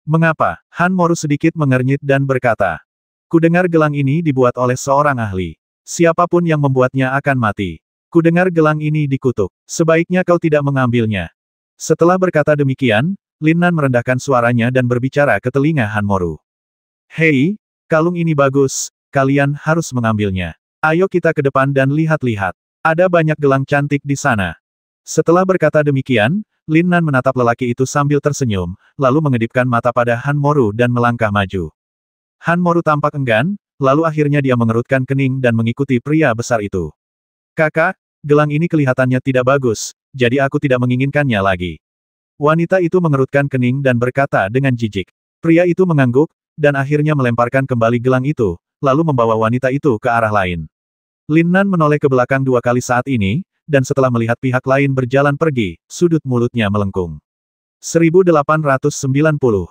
"Mengapa?" Hanmoru sedikit mengernyit dan berkata, "Kudengar gelang ini dibuat oleh seorang ahli. Siapapun yang membuatnya akan mati. Kudengar gelang ini dikutuk. Sebaiknya kau tidak mengambilnya." Setelah berkata demikian, Lin Nan merendahkan suaranya dan berbicara ke telinga Hanmoru. "Hei, kalung ini bagus, kalian harus mengambilnya. Ayo kita ke depan dan lihat-lihat. Ada banyak gelang cantik di sana." Setelah berkata demikian, Lin Nan menatap lelaki itu sambil tersenyum, lalu mengedipkan mata pada Hanmoru dan melangkah maju. Hanmoru tampak enggan, lalu akhirnya dia mengerutkan kening dan mengikuti pria besar itu. "Kakak, gelang ini kelihatannya tidak bagus, jadi aku tidak menginginkannya lagi." Wanita itu mengerutkan kening dan berkata dengan jijik. Pria itu mengangguk, dan akhirnya melemparkan kembali gelang itu, lalu membawa wanita itu ke arah lain. Lin Nan menoleh ke belakang 2 kali saat ini, dan setelah melihat pihak lain berjalan pergi, sudut mulutnya melengkung. 1890